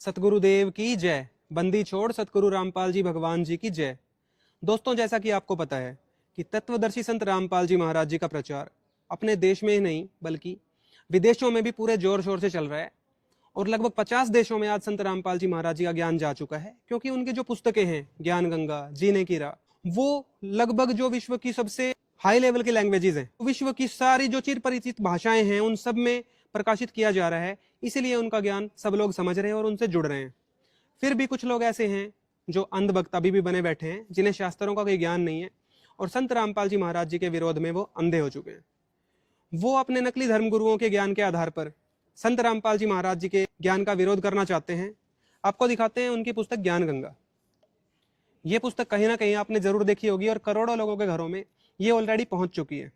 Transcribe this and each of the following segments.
सतगुरुदेव की जय। बंदी छोड़ सतगुरु रामपाल जी भगवान जी की जय। दोस्तों, जैसा कि आपको पता है कि तत्वदर्शी संत रामपाल जी महाराज जी का प्रचार अपने देश में ही नहीं बल्कि विदेशों में भी पूरे जोर शोर से चल रहा है और लगभग 50 देशों में आज संत रामपाल जी महाराज जी का ज्ञान जा चुका है, क्योंकि उनकी जो पुस्तकें हैं ज्ञान गंगा, जीने की राह, वो लगभग जो विश्व की सबसे हाई लेवल की लैंग्वेजेस हैं, विश्व की सारी जो चिर परिचित भाषाएं हैं, उन सब में प्रकाशित किया जा रहा है। इसीलिए उनका ज्ञान सब लोग समझ रहे हैं और उनसे जुड़ रहे हैं। फिर भी कुछ लोग ऐसे हैं जो अंधभक्त अभी भी बने बैठे हैं, जिन्हें शास्त्रों का कोई ज्ञान नहीं है और संत रामपाल जी महाराज जी के विरोध में वो अंधे हो चुके हैं। वो अपने नकली धर्मगुरुओं के ज्ञान के आधार पर संत रामपाल जी महाराज जी के ज्ञान का विरोध करना चाहते हैं। आपको दिखाते हैं उनकी पुस्तक ज्ञान गंगा। ये पुस्तक कहीं ना कहीं आपने जरूर देखी होगी और करोड़ों लोगों के घरों में ये ऑलरेडी पहुंच चुकी है।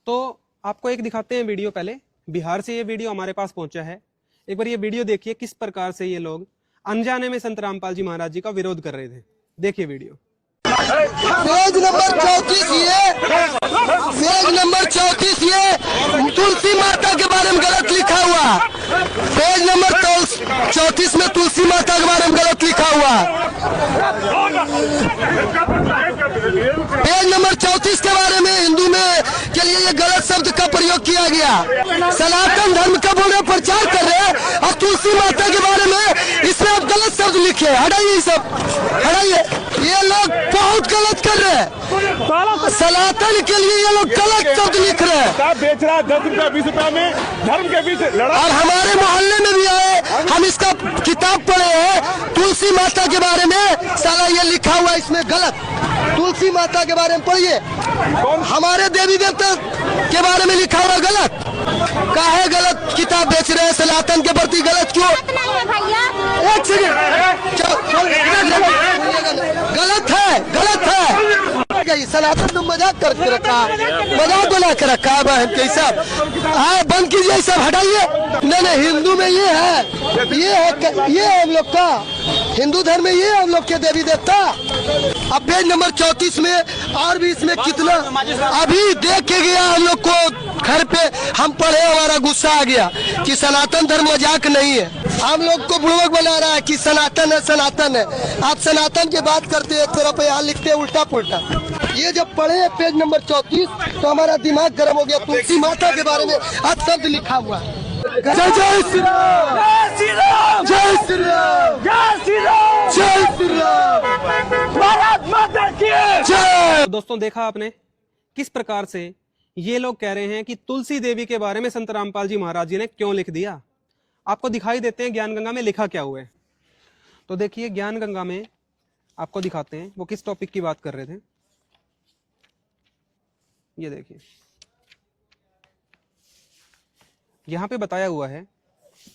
तो आपको एक दिखाते हैं वीडियो। पहले बिहार से ये वीडियो हमारे पास पहुंचा है। एक बार ये वीडियो देखिए किस प्रकार से ये लोग अनजाने में संत रामपाल जी महाराज जी का विरोध कर रहे थे। देखिए वीडियो। पेज नंबर 34 ये तुलसी माता के बारे में गलत लिखा हुआ। पेज नंबर 34 में तुलसी माता के बारे में गलत लिखा हुआ। पेज नंबर 34 के बारे में हिंदू में के लिए ये गलत शब्द का प्रयोग किया गया। सनातन धर्म का बोले प्रचार कर रहे हैं और तुलसी माता के बारे में इसमें आप गलत शब्द लिखे। हटाइए सब, हटाइए। ये लोग बहुत गलत कर रहे हैं। सनातन के लिए ये लोग गलत शब्द लिख रहे हैं। बेच रहा है 10 रुपया 20 रुपया में, धर्म के बीच लड़ा। और हमारे मोहल्ले में भी आए, हम इसका किताब पढ़े हैं तुलसी माता के बारे में। साला ये लिखा हुआ इसमें गलत। तुलसी माता के बारे में पढ़िए। हमारे देवी देवता के बारे में लिखा हुआ गलत। काहे गलत किताब बेच रहे हैं? सनातन के प्रति गलत क्यों? एक सेकंड, गलत है, गलत है। सनातन तुम मजाक करके रखा, मजाक बना के रखा है बहन के सब। बंद कीजिए सब, हटाइए। नहीं, हिंदू में ये है, ये है हम लोग का हिंदू धर्म में, ये हम लोग के देवी देवता। अब पेज नंबर 34 में और भी इसमें कितना अभी देख के गया हम लोग को घर पे, हम पढ़े, हमारा गुस्सा आ गया कि सनातन धर्म मजाक नहीं है। हम लोग को बुड़वक बना रहा है कि सनातन है, सनातन है। आप सनातन की बात करते हैं, एक तरफ यहाँ लिखते हैं उल्टा पुल्टा। ये जब पढ़े पेज नंबर 34 तो हमारा दिमाग गर्म हो गया। तुलसी माता के बारे में आज शब्द लिखा हुआ है। जय जय श्री राम, जय श्री राम, जय श्री राम, जय श्री राम, जय श्री राम, भारत माता की जय। दोस्तों, देखा आपने किस प्रकार से ये लोग कह रहे हैं कि तुलसी देवी के बारे में संत रामपाल जी महाराज जी ने क्यों लिख दिया। आपको दिखाई देते हैं ज्ञान गंगा में लिखा क्या हुआ है। तो देखिए ज्ञान गंगा में आपको दिखाते हैं वो किस टॉपिक की बात कर रहे थे। ये देखिए, यहां पे बताया हुआ है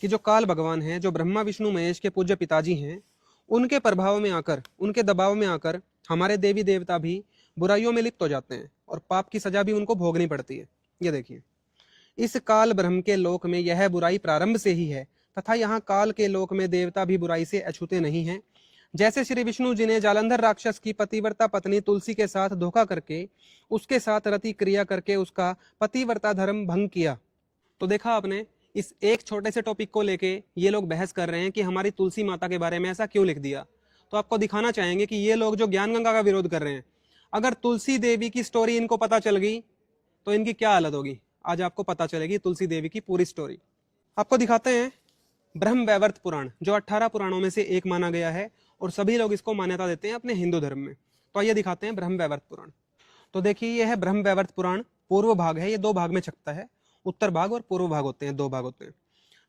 कि जो काल भगवान है, जो ब्रह्मा विष्णु महेश के पूज्य पिताजी हैं, उनके प्रभाव में आकर, उनके दबाव में आकर हमारे देवी देवता भी बुराइयों में लिप्त हो जाते हैं और पाप की सजा भी उनको भोगनी पड़ती है। ये देखिए, इस काल ब्रह्म के लोक में यह बुराई प्रारंभ से ही है तथा यहाँ काल के लोक में देवता भी बुराई से अछूते नहीं हैं। जैसे श्री विष्णु जी ने जालंधर राक्षस की पतिव्रता पत्नी तुलसी के साथ धोखा करके उसके साथ रति क्रिया करके उसका पतिव्रता धर्म भंग किया। तो देखा आपने, इस एक छोटे से टॉपिक को लेके ये लोग बहस कर रहे हैं कि हमारी तुलसी माता के बारे में ऐसा क्यों लिख दिया। तो आपको दिखाना चाहेंगे कि ये लोग जो ज्ञान गंगा का विरोध कर रहे हैं, अगर तुलसी देवी की स्टोरी इनको पता चल गई तो इनकी क्या हालत होगी। आज आपको पता चलेगी तुलसी देवी की पूरी स्टोरी। आपको दिखाते हैं ब्रह्म वैवर्त पुराण, जो 18 पुराणों में से एक माना गया है और सभी लोग इसको मान्यता देते हैं अपने हिंदू धर्म में। तो आइए दिखाते हैं ब्रह्म वैवर्त पुराण। तो देखिए, यह है ब्रह्म वैवर्त पुराण, पूर्व भाग है। ये 2 भाग में छकता है, उत्तर भाग और पूर्व भाग होते हैं, 2 भाग होते हैं।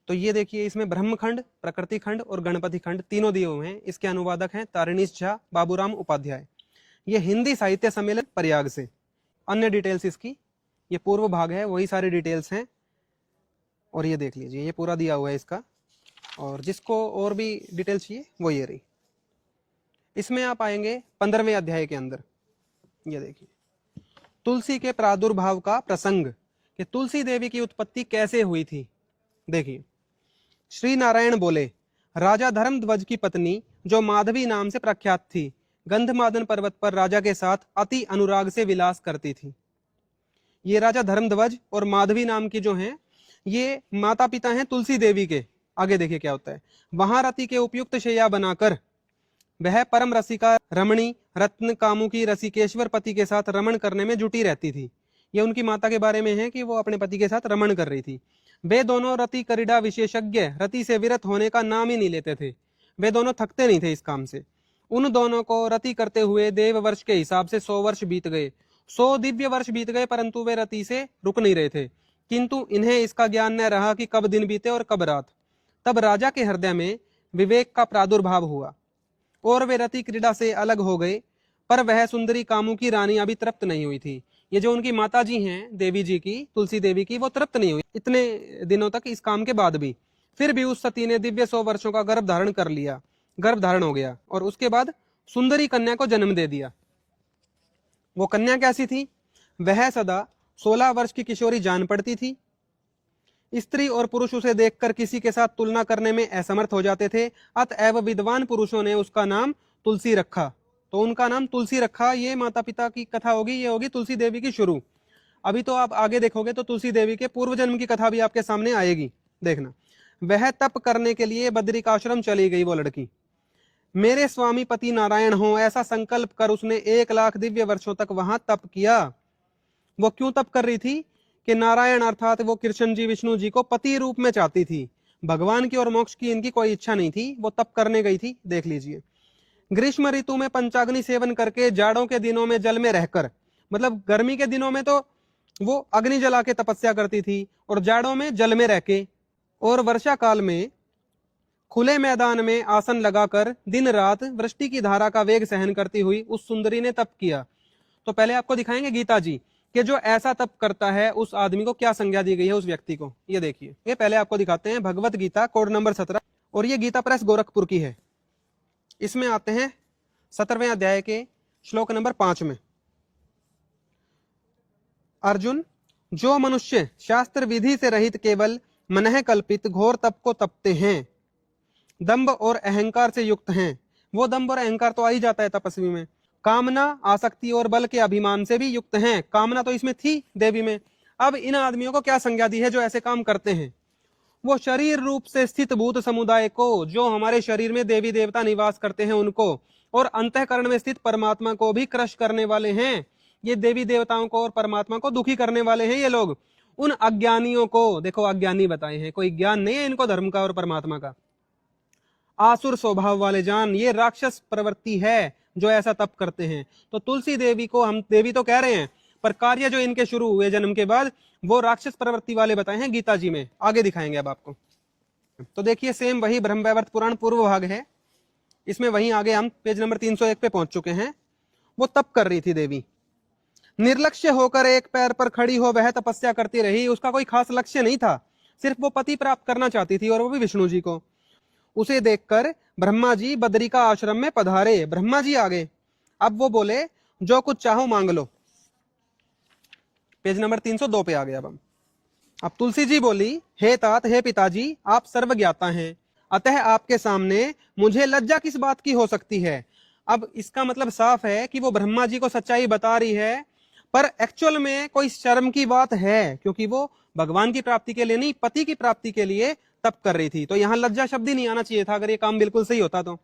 तो ये देखिए, इसमें ब्रह्म खंड, प्रकृति खंड और गणपति खंड तीनों दिए हुए हैं। इसके अनुवादक हैं तारिणीश झा, बाबूराम उपाध्याय। ये हिंदी साहित्य सम्मेलन प्रयाग से। अन्य डिटेल्स इसकी, ये पूर्व भाग है, वही सारी डिटेल्स हैं। और ये देख लीजिए, ये पूरा दिया हुआ है इसका। और जिसको और भी डिटेल्स चाहिए वो ये रही। इसमें आप आएंगे 15वें अध्याय के अंदर। ये देखिए, तुलसी के प्रादुर्भाव का प्रसंग, कि तुलसी देवी की उत्पत्ति कैसे हुई थी। देखिए, श्री नारायण बोले, राजा धर्मध्वज की पत्नी जो माधवी नाम से प्रख्यात थी, गंधमादन पर्वत पर राजा के साथ अति अनुराग से विलास करती थी। ये राजा धर्मध्वज और माधवी नाम की जो हैं, ये माता पिता हैं तुलसी देवी के। आगे देखिए क्या होता है। वहां रति के उपयुक्त शैया बनाकर वह परम रसिका रमणी रत्न कामुकी रसिकेश्वर पति के साथ रमण करने में जुटी रहती थी। ये उनकी माता के बारे में है कि वो अपने पति के साथ रमण कर रही थी। वे दोनों रति क्रीड़ा विशेषज्ञ रति से विरत होने का नाम ही नहीं लेते थे। वे दोनों थकते नहीं थे इस काम से। उन दोनों को रति करते हुए देव वर्ष के हिसाब से 100 वर्ष बीत गए, 100 दिव्य वर्ष बीत गए, परंतु वे रति से रुक नहीं रहे थे। किंतु इन्हें इसका ज्ञान न रहा कि कब दिन बीते और कब रात। तब राजा के हृदय में विवेक का प्रादुर्भाव हुआ और वे रति क्रीड़ा से अलग हो गए। पर वह सुंदरी कामू की रानी अभी तृप्त नहीं हुई थी। ये जो उनकी माता जी हैं देवी जी की, तुलसी देवी की, वो तृप्त नहीं हुई इतने दिनों तक इस काम के बाद भी। फिर भी उस सती ने दिव्य 100 वर्षों का गर्भ धारण कर लिया, गर्भ धारण हो गया और उसके बाद सुंदरी कन्या को जन्म दे दिया। वो कन्या कैसी थी? वह सदा 16 वर्ष की किशोरी जान पड़ती थी। स्त्री और पुरुष उसे देखकर किसी के साथ तुलना करने में असमर्थ हो जाते थे। अतएव विद्वान पुरुषों ने उसका नाम तुलसी रखा। तो उनका नाम तुलसी रखा। ये माता पिता की कथा होगी, ये होगी तुलसी देवी की शुरू। अभी तो आप आगे देखोगे तो तुलसी देवी के पूर्व जन्म की कथा भी आपके सामने आएगी, देखना। वह तप करने के लिए बद्रिकाश्रम चली गई वो लड़की। मेरे स्वामी पति नारायण हो ऐसा संकल्प कर उसने 1 लाख दिव्य वर्षों तक वहां तप किया। वो क्यों तप कर रही थी? कि नारायण अर्थात वो कृष्ण जी विष्णु जी को पति रूप में चाहती थी। भगवान की और मोक्ष की इनकी कोई इच्छा नहीं थी। वो तप करने गई थी, देख लीजिए। ग्रीष्म ऋतु में पंचाग्नि सेवन करके, जाड़ों के दिनों में जल में रहकर, मतलब गर्मी के दिनों में तो वो अग्नि जला के तपस्या करती थी और जाड़ों में जल में रह के, और वर्षा काल में खुले मैदान में आसन लगाकर दिन रात वृष्टि की धारा का वेग सहन करती हुई उस सुंदरी ने तप किया। तो पहले आपको दिखाएंगे गीता जी कि जो ऐसा तप करता है उस आदमी को क्या संज्ञा दी गई है उस व्यक्ति को। ये देखिए, ये पहले आपको दिखाते हैं भगवत गीता कोड नंबर 17, और ये गीता प्रेस गोरखपुर की है। इसमें आते हैं 17वें अध्याय के श्लोक नंबर 5 में। अर्जुन, जो मनुष्य शास्त्र विधि से रहित केवल मनः कल्पित घोर तप को तपते हैं, दंभ और अहंकार से युक्त हैं, वो दंभ और अहंकार तो आ ही जाता है तपस्वी में, कामना आसक्ति और बल के अभिमान से भी युक्त हैं। कामना तो इसमें थी देवी में। अब इन आदमियों को क्या संज्ञा दी है जो ऐसे काम करते हैं? वो शरीर रूप से स्थित भूत समुदाय को, जो हमारे शरीर में देवी देवता निवास करते हैं उनको, और अंतःकरण में स्थित परमात्मा को भी क्रश करने वाले हैं। ये देवी देवताओं को और परमात्मा को दुखी करने वाले हैं ये लोग। उन अज्ञानियों को देखो, अज्ञानी बताए हैं, कोई ज्ञान नहीं है इनको धर्म का और परमात्मा का। आसुर स्वभाव वाले जान, ये राक्षस प्रवृत्ति है जो ऐसा तप करते हैं। तो तुलसी देवी को हम देवी तो कह रहे हैं, पर कार्य जो इनके शुरू हुए जन्म के बाद वो राक्षस प्रवृत्ति वाले बताए हैं गीता जी में। आगे दिखाएंगे अब आपको। तो देखिए, सेम वही ब्रह्मवैवर्त पुराण पूर्व भाग है। इसमें वहीं आगे हम पेज नंबर 301 पे पहुंच चुके हैं। वो तप कर रही थी देवी, निर्लक्ष्य होकर एक पैर पर खड़ी हो वह तपस्या करती रही। उसका कोई खास लक्ष्य नहीं था, सिर्फ वो पति प्राप्त करना चाहती थी, और वो भी विष्णु जी को। उसे देखकर ब्रह्मा जी बद्रिका आश्रम में पधारे। ब्रह्मा जी आ गए। अब वो बोले, जो कुछ चाहो मांग लो। पेज नंबर 302 पे आ गया अब तुलसी जी बोली, हे तात, हे पिताजी, आप सर्वज्ञाता हैं, अतः आपके सामने मुझे लज्जा किस बात की हो सकती है। अब इसका मतलब साफ है कि वो ब्रह्मा जी को सच्चाई बता रही है, पर एक्चुअल में कोई शर्म की बात है, क्योंकि वो भगवान की प्राप्ति के लिए नहीं, पति की प्राप्ति के लिए तप कर रही थी। तो यहाँ लज्जा शब्द ही नहीं आना चाहिए था अगर ये काम बिल्कुल सही होता तो।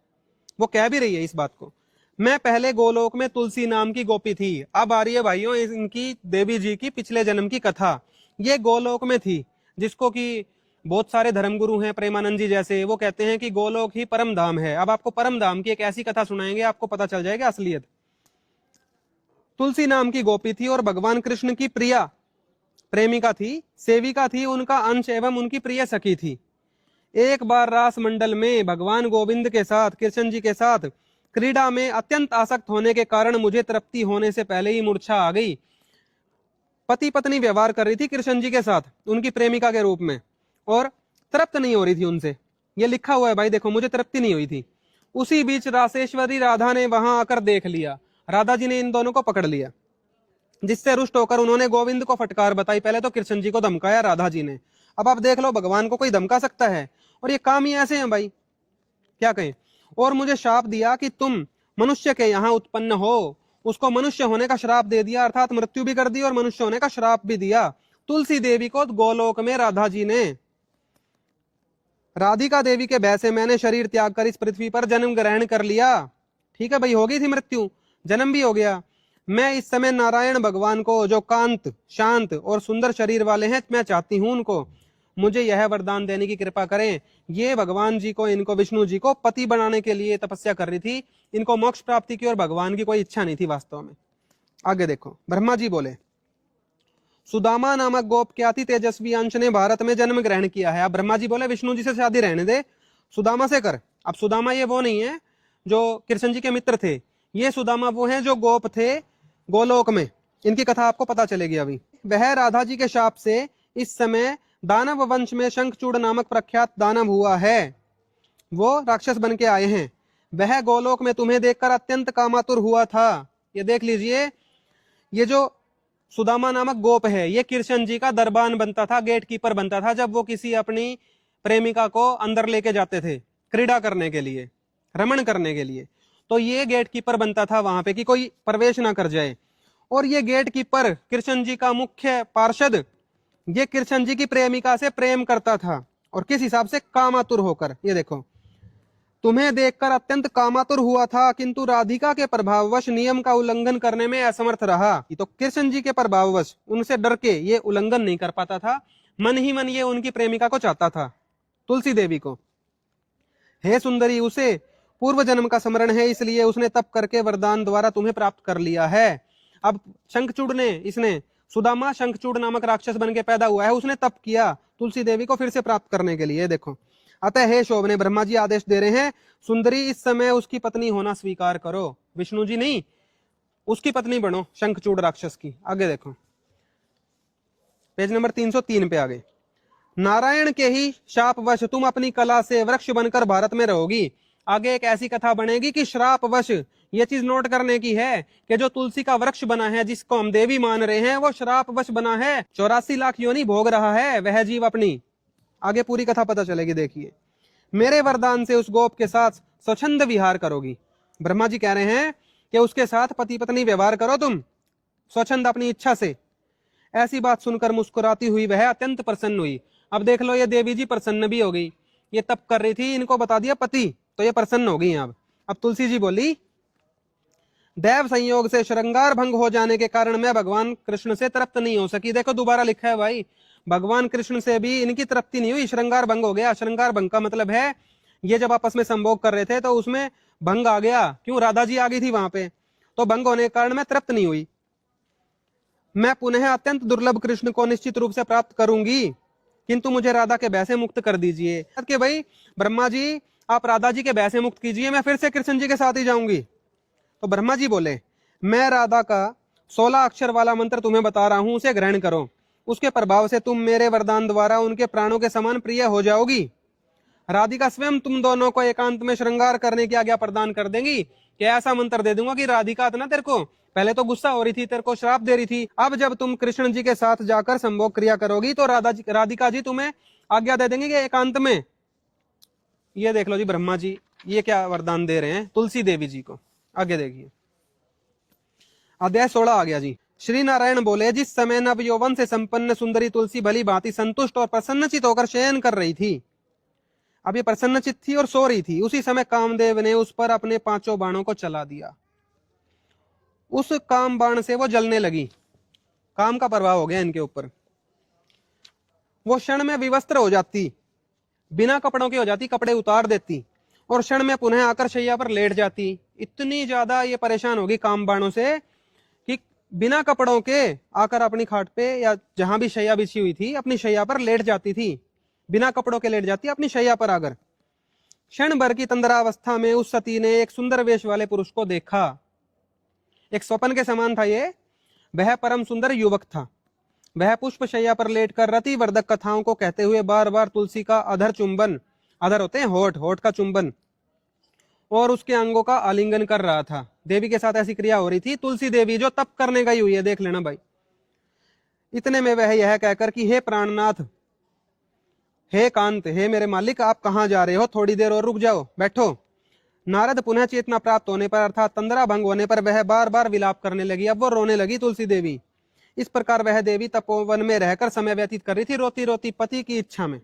वो कह भी रही है इस बात को, मैं पहले गोलोक में तुलसी नाम की गोपी थी। अब आ रही है भाइयों इनकी देवी जी की पिछले जन्म की कथा। ये गोलोक में थी, जिसको कि बहुत सारे धर्मगुरु हैं, प्रेमानंद जी जैसे, वो कहते हैं कि गोलोक ही परम धाम है। अब आपको परम धाम की एक ऐसी कथा सुनाएंगे, आपको पता चल जाएगा असलियत। तुलसी नाम की गोपी थी और भगवान कृष्ण की प्रिया प्रेमिका थी, सेविका थी, उनका अंश एवं उनकी प्रिय सखी थी। एक बार रास मंडल में भगवान गोविंद के साथ, कृष्ण जी के साथ क्रीड़ा में अत्यंत आसक्त होने के कारण मुझे तृप्ति होने से पहले ही मूर्छा आ गई। पति पत्नी व्यवहार कर रही थी कृष्ण जी के साथ उनकी प्रेमिका के रूप में, और तृप्त नहीं हो रही थी उनसे। ये लिखा हुआ है भाई, देखो, मुझे तृप्ति नहीं हुई थी। उसी बीच रासेश्वरी राधा ने वहां आकर देख लिया। राधा जी ने इन दोनों को पकड़ लिया, जिससे रुष्ट होकर उन्होंने गोविंद को फटकार बताई। पहले तो कृष्ण जी को धमकाया राधा जी ने। अब आप देख लो, भगवान को कोई धमका सकता है? और ये काम ही ऐसे हैं भाई, क्या कहें। और मुझे शाप दिया कि तुम मनुष्य के यहाँ उत्पन्न हो। उसको मनुष्य होने का श्राप दे दिया, अर्थात मृत्यु भी कर दी और मनुष्य होने का श्राप भी दिया तुलसी देवी को गोलोक में राधा जी ने। राधिका देवी के भय से मैंने शरीर त्याग कर इस पृथ्वी पर जन्म ग्रहण कर लिया। ठीक है भाई, हो गई थी मृत्यु, जन्म भी हो गया। मैं इस समय नारायण भगवान को, जो कांत, शांत और सुंदर शरीर वाले हैं, मैं चाहती हूं उनको मुझे यह वरदान देने की कृपा करें। ये भगवान जी को, इनको विष्णु जी को पति बनाने के लिए तपस्या कर रही थी, इनको मोक्ष प्राप्ति की और भगवान की कोई इच्छा नहीं थी वास्तव में। आगे देखो, ब्रह्मा जी बोले, सुदामा नामक गोप के अति तेजस्वी अंश ने भारत में जन्म ग्रहण किया है। अब ब्रह्मा जी बोले विष्णु जी से शादी रहने दे, सुदामा से कर। अब सुदामा ये वो नहीं है जो कृष्ण जी के मित्र थे, ये सुदामा वो हैं जो गोप थे गोलोक में। इनकी कथा आपको पता चलेगी अभी। वह राधा जी के शाप से इस समय दानव वंश में शंखचूड़ नामक प्रख्यात दानव हुआ है, वो राक्षस बन के आए हैं। वह गोलोक में तुम्हें देखकर अत्यंत कामातुर हुआ था। ये देख लीजिए, ये जो सुदामा नामक गोप है, ये कृष्ण जी का दरबान बनता था, गेट कीपर बनता था। जब वो किसी अपनी प्रेमिका को अंदर लेके जाते थे क्रीड़ा करने के लिए, रमण करने के लिए, तो ये गेट कीपर बनता था वहां पे कि कोई प्रवेश ना कर जाए। और ये गेट कीपर कृष्ण जी का मुख्य पार्षद, ये कृष्ण जी की प्रेमिका से प्रेम करता था, और किस हिसाब से, कामातुर होकर। ये देखो, तुम्हें देखकर अत्यंत कामातुर हुआ था, किंतु राधिका के प्रभाववश नियम का उल्लंघन करने में असमर्थ रहा। तो कृष्ण जी के प्रभाववश उनसे डर के ये उल्लंघन नहीं कर पाता था, मन ही मन ये उनकी प्रेमिका को चाहता था, तुलसी देवी को। हे सुंदरी, उसे पूर्व जन्म का स्मरण है, इसलिए उसने तप करके वरदान द्वारा तुम्हें प्राप्त कर लिया है। अब शंखचूड़ ने, इसने सुदामा शंखचूड़ नामक राक्षस बन के पैदा हुआ है, उसने तप किया तुलसी देवी को फिर से प्राप्त करने के लिए। देखो, अतः हे शोभने, ब्रह्मा जी आदेश दे रहे हैं, सुंदरी इस समय उसकी पत्नी होना स्वीकार करो। विष्णु जी नहीं, उसकी पत्नी बनो शंखचूड़ राक्षस की। आगे देखो, पेज नंबर 303 पे आगे, नारायण के ही शापवश तुम अपनी कला से वृक्ष बनकर भारत में रहोगी। आगे एक ऐसी कथा बनेगी कि श्रापवश, ये चीज नोट करने की है कि जो तुलसी का वृक्ष बना है, जिसको हम देवी मान रहे हैं, वो श्रापवश बना है। 84 लाख योनि भोग रहा है वह जीव अपनी। आगे पूरी कथा पता चलेगी, देखिए। मेरे वरदान से उस गोप के साथ स्वच्छंद विहार करोगी। ब्रह्मा जी कह रहे हैं कि उसके साथ पति पत्नी व्यवहार करो तुम स्वच्छंद, अपनी इच्छा से। ऐसी बात सुनकर मुस्कुराती हुई वह अत्यंत प्रसन्न हुई। अब देख लो, ये देवी जी प्रसन्न भी हो गई, ये तप कर रही थी, इनको बता दिया पति, तो ये प्रसन्न हो गई। अब तुलसी जी बोली, दैव संयोग से श्रृंगार भंग हो जाने के कारण मैं भगवान कृष्ण से तृप्त नहीं हो सकी। देखो दोबारा लिखा है भाई, भगवान कृष्ण से भी इनकी तृप्ति नहीं हुई, श्रृंगार भंग हो गया। श्रृंगार भंग का मतलब है, ये जब आपस में संभोग कर रहे थे तो उसमें भंग आ गया। क्यों? राधा जी आ गई थी वहां पे, तो भंग होने के कारण मैं तृप्त नहीं हुई। मैं पुनः अत्यंत दुर्लभ कृष्ण को निश्चित रूप से प्राप्त करूंगी, किंतु मुझे राधा के भय से मुक्त कर दीजिए। कि भाई ब्रह्मा जी, आप राधा जी के भय से मुक्त कीजिए, मैं फिर से कृष्ण जी के साथ ही जाऊंगी। तो ब्रह्मा जी बोले, मैं राधा का 16 अक्षर वाला मंत्र तुम्हें बता रहा हूं, उसे ग्रहण करो। उसके प्रभाव से तुम मेरे वरदान द्वारा उनके प्राणों के समान प्रिय हो जाओगी। राधिका स्वयं तुम दोनों को एकांत में श्रृंगार करने की आज्ञा प्रदान कर देंगी कि ऐसा मंत्र दे दूंगा कि राधिका ना तेरे को पहले तो गुस्सा हो रही थी, तेरे को श्राप दे रही थी, अब जब तुम कृष्ण जी के साथ जाकर संभोग क्रिया करोगी तो राधिका जी तुम्हें आज्ञा दे देंगे कि एकांत में। ये देख लो जी, ब्रह्मा जी ये क्या वरदान दे रहे हैं तुलसी देवी जी को। आगे देखिए, अध्याय 16 आ गया जी। श्री नारायण बोले, जिस समय नव यौवन से संपन्न सुंदरी तुलसी भली भांति संतुष्ट और प्रसन्नचित होकर शयन कर रही थी। अब ये प्रसन्नचित थी और सो रही थी, उसी समय कामदेव ने उस पर अपने 5 बाणों को चला दिया। उस काम बाण से वो जलने लगी, काम का प्रभाव हो गया इनके ऊपर। वो क्षण में विवस्त्र हो जाती, बिना कपड़ों की हो जाती, कपड़े उतार देती और क्षण में पुनः आकर शैया पर लेट जाती। इतनी ज्यादा ये परेशान होगी काम बाणों से कि बिना कपड़ों के आकर अपनी खाट पे या जहां भी शैया बिछी हुई थी अपनी शैया पर लेट जाती थी, बिना कपड़ों के लेट जाती अपनी शैया पर आकर। क्षण भर की तंद्रावस्था में उस सती ने एक सुंदर वेश वाले पुरुष को देखा। एक स्वप्न के समान था ये, वह परम सुंदर युवक था। वह पुष्प शैया पर लेटकर रति वर्धक कथाओं को कहते हुए बार बार तुलसी का अधर चुंबन, अधर होते हैं होठ, होठ का चुंबन, और उसके अंगों का आलिंगन कर रहा था। देवी के साथ ऐसी क्रिया हो रही थी। तुलसी देवी जो तप करने गई हुई है, देख लेना भाई। इतने में वह यह कहकर कि हे प्राणनाथ, हे कांत, हे मेरे मालिक, आप कहाँ जा रहे हो? थोड़ी देर और रुक जाओ, बैठो। नारद पुनः चेतना प्राप्त होने पर अर्थात तंद्रा भंग होने पर वह बार बार विलाप करने लगी। अब वो रोने लगी तुलसी देवी। इस प्रकार वह देवी तपोवन में रहकर समय व्यतीत कर रही थी, रोती रोती पति की इच्छा में।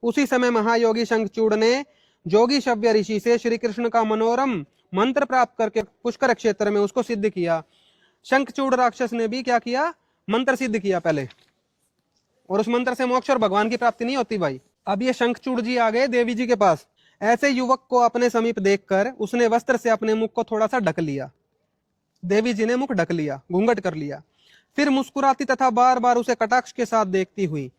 उसी समय महायोगी शंखचूड़ ने जोगी शव्य ऋषि से श्री कृष्ण का मनोरम मंत्र प्राप्त करके पुष्कर क्षेत्र में उसको सिद्ध किया। शंखचूड़ राक्षस ने भी क्या किया, मंत्र सिद्ध किया पहले, और उस मंत्र से मोक्ष और भगवान की प्राप्ति नहीं होती भाई। अब ये शंखचूड़ जी आ गए देवी जी के पास। ऐसे युवक को अपने समीप देखकर उसने वस्त्र से अपने मुख को थोड़ा सा ढक लिया। देवी जी ने मुख ढक लिया, घूंघट कर लिया। फिर मुस्कुराती तथा बार बार उसे कटाक्ष के साथ देखती हुई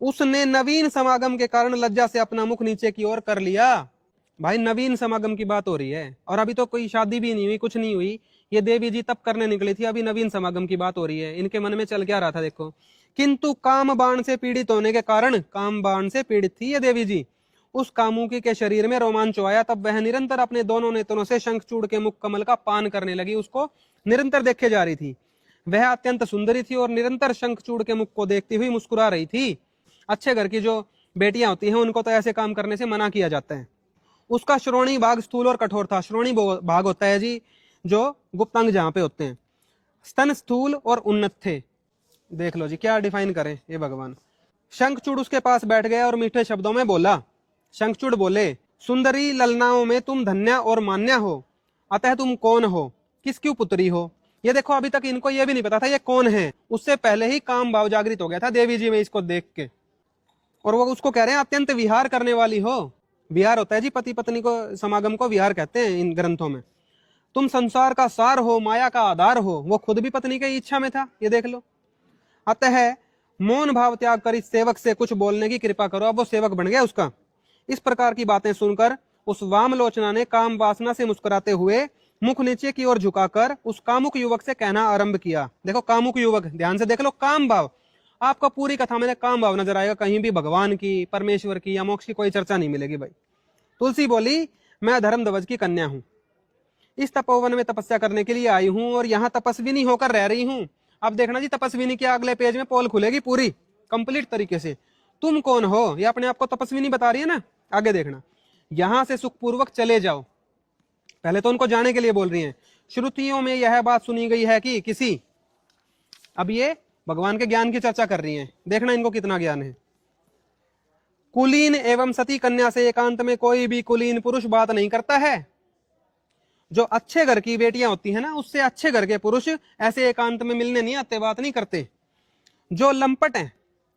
उसने नवीन समागम के कारण लज्जा से अपना मुख नीचे की ओर कर लिया। भाई नवीन समागम की बात हो रही है, और अभी तो कोई शादी भी नहीं हुई, कुछ नहीं हुई। ये देवी जी तप करने निकली थी, अभी नवीन समागम की बात हो रही है। इनके मन में चल क्या रहा था देखो। किंतु काम बाण से पीड़ित होने के कारण, काम बाण से पीड़ित थी ये देवी जी, उस कामुकी के शरीर में रोमांच आया। तब वह निरंतर अपने दोनों नेत्रों से शंखचूड़ के मुख कमल का पान करने लगी। उसको निरंतर देखे जा रही थी। वह अत्यंत सुंदरी थी और निरंतर शंखचूड़ के मुख को देखती हुई मुस्कुरा रही थी। अच्छे घर की जो बेटियां होती हैं उनको तो ऐसे काम करने से मना किया जाता है। उसका श्रोणी भाग स्थूल और कठोर था। श्रोणी भाग होता है जी जो गुप्तांग जहां पे होते हैं। स्तन स्थूल और उन्नत थे। देख लो जी क्या डिफाइन करें ये भगवान। शंखचूड़ उसके पास बैठ गया और मीठे शब्दों में बोला। शंखचूड़ बोले, सुंदरी ललनाओं में तुम धन्या और मान्या हो, अतः तुम कौन हो, किसकी पुत्री हो। ये देखो अभी तक इनको ये भी नहीं पता था ये कौन है। उससे पहले ही काम भाव जागृत हो गया था देवी जी में इसको देख के, और वो उसको कह रहे हैं अत्यंत विहार करने वाली हो। विहार होता है जी पति पत्नी को समागम को विहार कहते हैं इन ग्रंथों में। तुम संसार का सार हो, माया का आधार हो। वो खुद भी पत्नी की इच्छा में था, ये देख लो। अतः मौन भाव त्याग कर इस सेवक से कुछ बोलने की कृपा करो। अब वो सेवक बन गया उसका। इस प्रकार की बातें सुनकर उस वामलोचना ने काम वासना से मुस्कुराते हुए मुख नीचे की ओर झुकाकर उस कामुक युवक से कहना आरंभ किया। देखो कामुक युवक, ध्यान से देख लो, काम भाव। आपको पूरी कथा में काम भाव नजर आएगा, कहीं भी भगवान की, परमेश्वर की या मोक्ष की कोई चर्चा नहीं मिलेगी भाई। तुलसी बोली, मैं धर्मध्वज की कन्या हूं, इस तपोवन में तपस्या करने के लिए आई हूं और यहाँ तपस्विनी होकर रह रही हूं। अब देखना जी तपस्विनी के अगले पेज में पोल खुलेगी पूरी कंप्लीट तरीके से। तुम कौन हो, ये अपने आप को तपस्विनी बता रही है ना। आगे देखना, यहां से सुखपूर्वक चले जाओ। पहले तो उनको जाने के लिए बोल रही हैं। श्रुतियों में यह बात सुनी गई है कि किसी, अब ये भगवान के ज्ञान की चर्चा कर रही हैं। देखना इनको कितना ज्ञान है। कुलीन एवं सती कन्या से एकांत में कोई भी कुलीन पुरुष बात नहीं करता है। जो अच्छे घर की बेटियां होती है ना, उससे अच्छे घर के पुरुष ऐसे एकांत में मिलने नहीं आते, बात नहीं करते। जो लंपट हैं,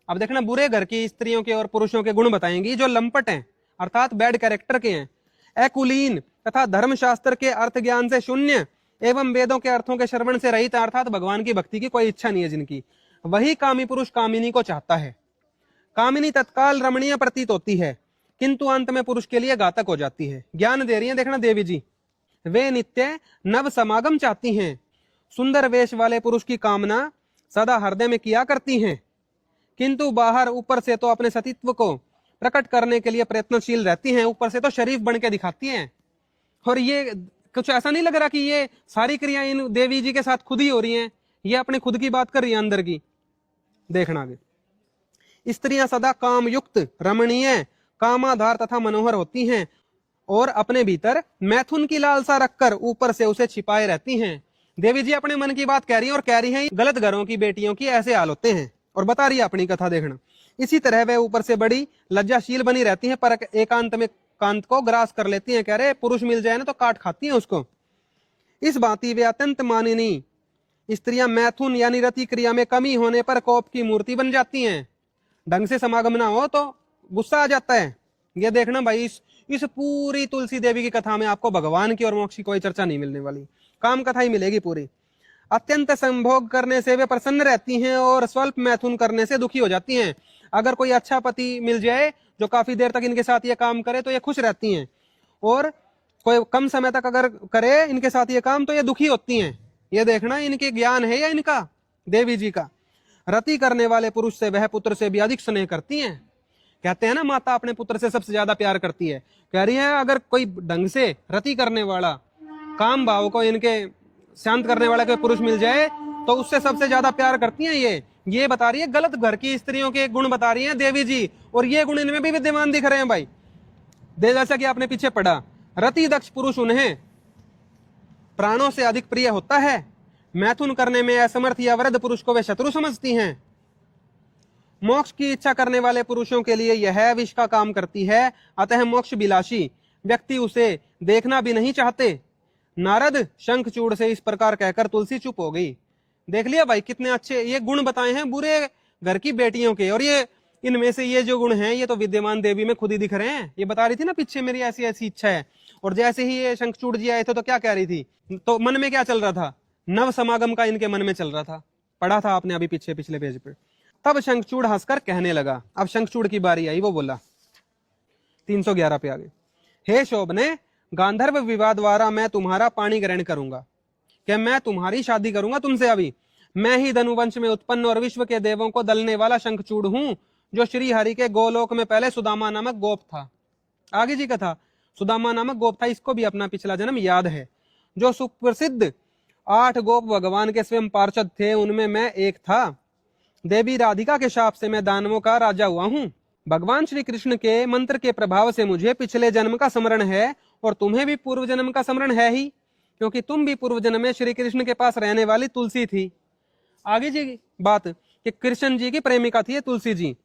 अब देखना बुरे घर की स्त्रियों के और पुरुषों के गुण बताएंगी। जो लंपट हैं अर्थात बैड कैरेक्टर के हैं, अकुलीन तथा धर्मशास्त्र के अर्थ ज्ञान से शून्य एवं वेदों के अर्थों के श्रवण से रहित, अर्थात भगवान की भक्ति की कोई इच्छा नहीं है जिनकी, वही कामी पुरुष कामिनी को चाहता है। कामिनी तत्काल रमणीय प्रतीत होती है किंतु अंत में पुरुष के लिए घातक हो जाती है। ज्ञान दे रही है देखना देवी जी। वे नित्य नव समागम चाहती हैं। सुंदर वेश वाले पुरुष की कामना सदा हृदय में किया करती हैं, किंतु बाहर ऊपर से तो अपने सतीत्व को प्रकट करने के लिए प्रयत्नशील रहती हैं, ऊपर से तो शरीफ बन के दिखाती हैं। और ये कुछ ऐसा नहीं लग रहा कि ये सारी क्रियाएं इन देवी जी के साथ खुद ही हो रही हैं, ये अपने खुद की बात कर रही है अंदर की। देखना आगे, स्त्रियां सदा काम युक्त, रमणीय, कामाधार तथा मनोहर होती हैं और अपने भीतर मैथुन की लालसा रखकर ऊपर से उसे छिपाए रहती हैं। देवी जी अपने मन की बात कह रही हैं और कह रही हैं गलत घरों की बेटियों की ऐसे हाल होते हैं, और बता रही है अपनी कथा। देखना, इसी तरह वे ऊपर से बड़ी लज्जाशील बनी रहती हैं पर एकांत में कांत को ग्रास कर लेती हैं। कह रहे पुरुष मिल जाए ना तो काट खाती हैं उसको। इस भांति वे अत्यंत मानिनी स्त्रियां मैथुन यानी रति क्रिया में कमी होने पर कोप की मूर्ति बन जाती हैं। ढंग से समागम ना हो तो गुस्सा आ जाता है। ये देखना भाई, इस पूरी तुलसी देवी की कथा में आपको भगवान की और मोक्ष की कोई चर्चा नहीं मिलने वाली, काम कथा ही मिलेगी पूरी। अत्यंत संभोग करने से वे प्रसन्न रहती हैं और स्वल्प मैथुन करने से दुखी हो जाती हैं। अगर कोई अच्छा पति मिल जाए जो काफी देर तक इनके साथ ये काम करे तो ये खुश रहती हैं, और कोई कम समय तक अगर करे इनके साथ ये काम तो ये दुखी होती हैं। ये देखना इनके ज्ञान है या इनका देवी जी का। रति करने वाले पुरुष से वह पुत्र से भी अधिक स्नेह करती हैं। कहते हैं ना माता अपने पुत्र से सबसे ज्यादा प्यार करती है। कह रही है अगर कोई ढंग से रति करने वाला, काम भाव को इनके शांत करने वाला कोई पुरुष मिल जाए तो उससे सबसे ज्यादा प्यार करती हैं। ये बता रही है, गलत घर की स्त्रियों के गुण बता रही हैं देवी जी, और ये गुण इनमें भी विद्यमान दिख रहे हैं भाई। जैसा कि आपने पीछे पढ़ा, रति दक्ष पुरुष उन्हें प्राणों से अधिक प्रिय होता है। मैथुन करने में असमर्थ या वृद्ध पुरुष को वे शत्रु समझती हैं। मोक्ष की इच्छा करने वाले पुरुषों के लिए यह विष का काम करती है, अतः मोक्ष बिलासी व्यक्ति उसे देखना भी नहीं चाहते। नारद शंखचूड़ से इस प्रकार कहकर तुलसी चुप हो गई। देख लिया भाई, कितने अच्छे ये गुण बताए हैं बुरे घर की बेटियों के, और ये इनमें से ये जो गुण हैं ये तो विद्यमान देवी में खुद ही दिख रहे हैं। ये बता रही थी ना पीछे मेरी ऐसी ऐसी इच्छा है, और जैसे ही ये शंखचूड़ जी आए थे तो क्या कह रही थी, तो मन में क्या चल रहा था, नव समागम का इनके मन में चल रहा था। पढ़ा था आपने अभी पीछे पिछले पेज पे। तब शंखचूड़ हंसकर कहने लगा, अब शंखचूड़ की बारी आई, वो बोला 311 पे आगे, हे शोभने, गांधर्व विवाह द्वारा मैं तुम्हारा पाणी ग्रहण करूंगा, क्या मैं तुम्हारी शादी करूंगा तुमसे। अभी मैं ही धनुवंश में उत्पन्न और विश्व के देवों को दलने वाला शंखचूड़ हूं, जो श्री हरि के गोलोक में पहले सुदामा नामक गोप था। आगे जी कथा, सुदामा नामक गोप था, इसको भी अपना पिछला जन्म याद है। जो सुप्रसिद्ध 8 गोप भगवान के स्वयं पार्षद थे, उनमें मैं एक था। देवी राधिका के शाप से मैं दानवों का राजा हुआ हूँ। भगवान श्री कृष्ण के मंत्र के प्रभाव से मुझे पिछले जन्म का स्मरण है, और तुम्हें भी पूर्व जन्म का स्मरण है ही, क्योंकि तुम भी पूर्व जन्म में श्री कृष्ण के पास रहने वाली तुलसी थी। आगे जी बात कि कृष्ण जी की प्रेमिका थी ये तुलसी जी।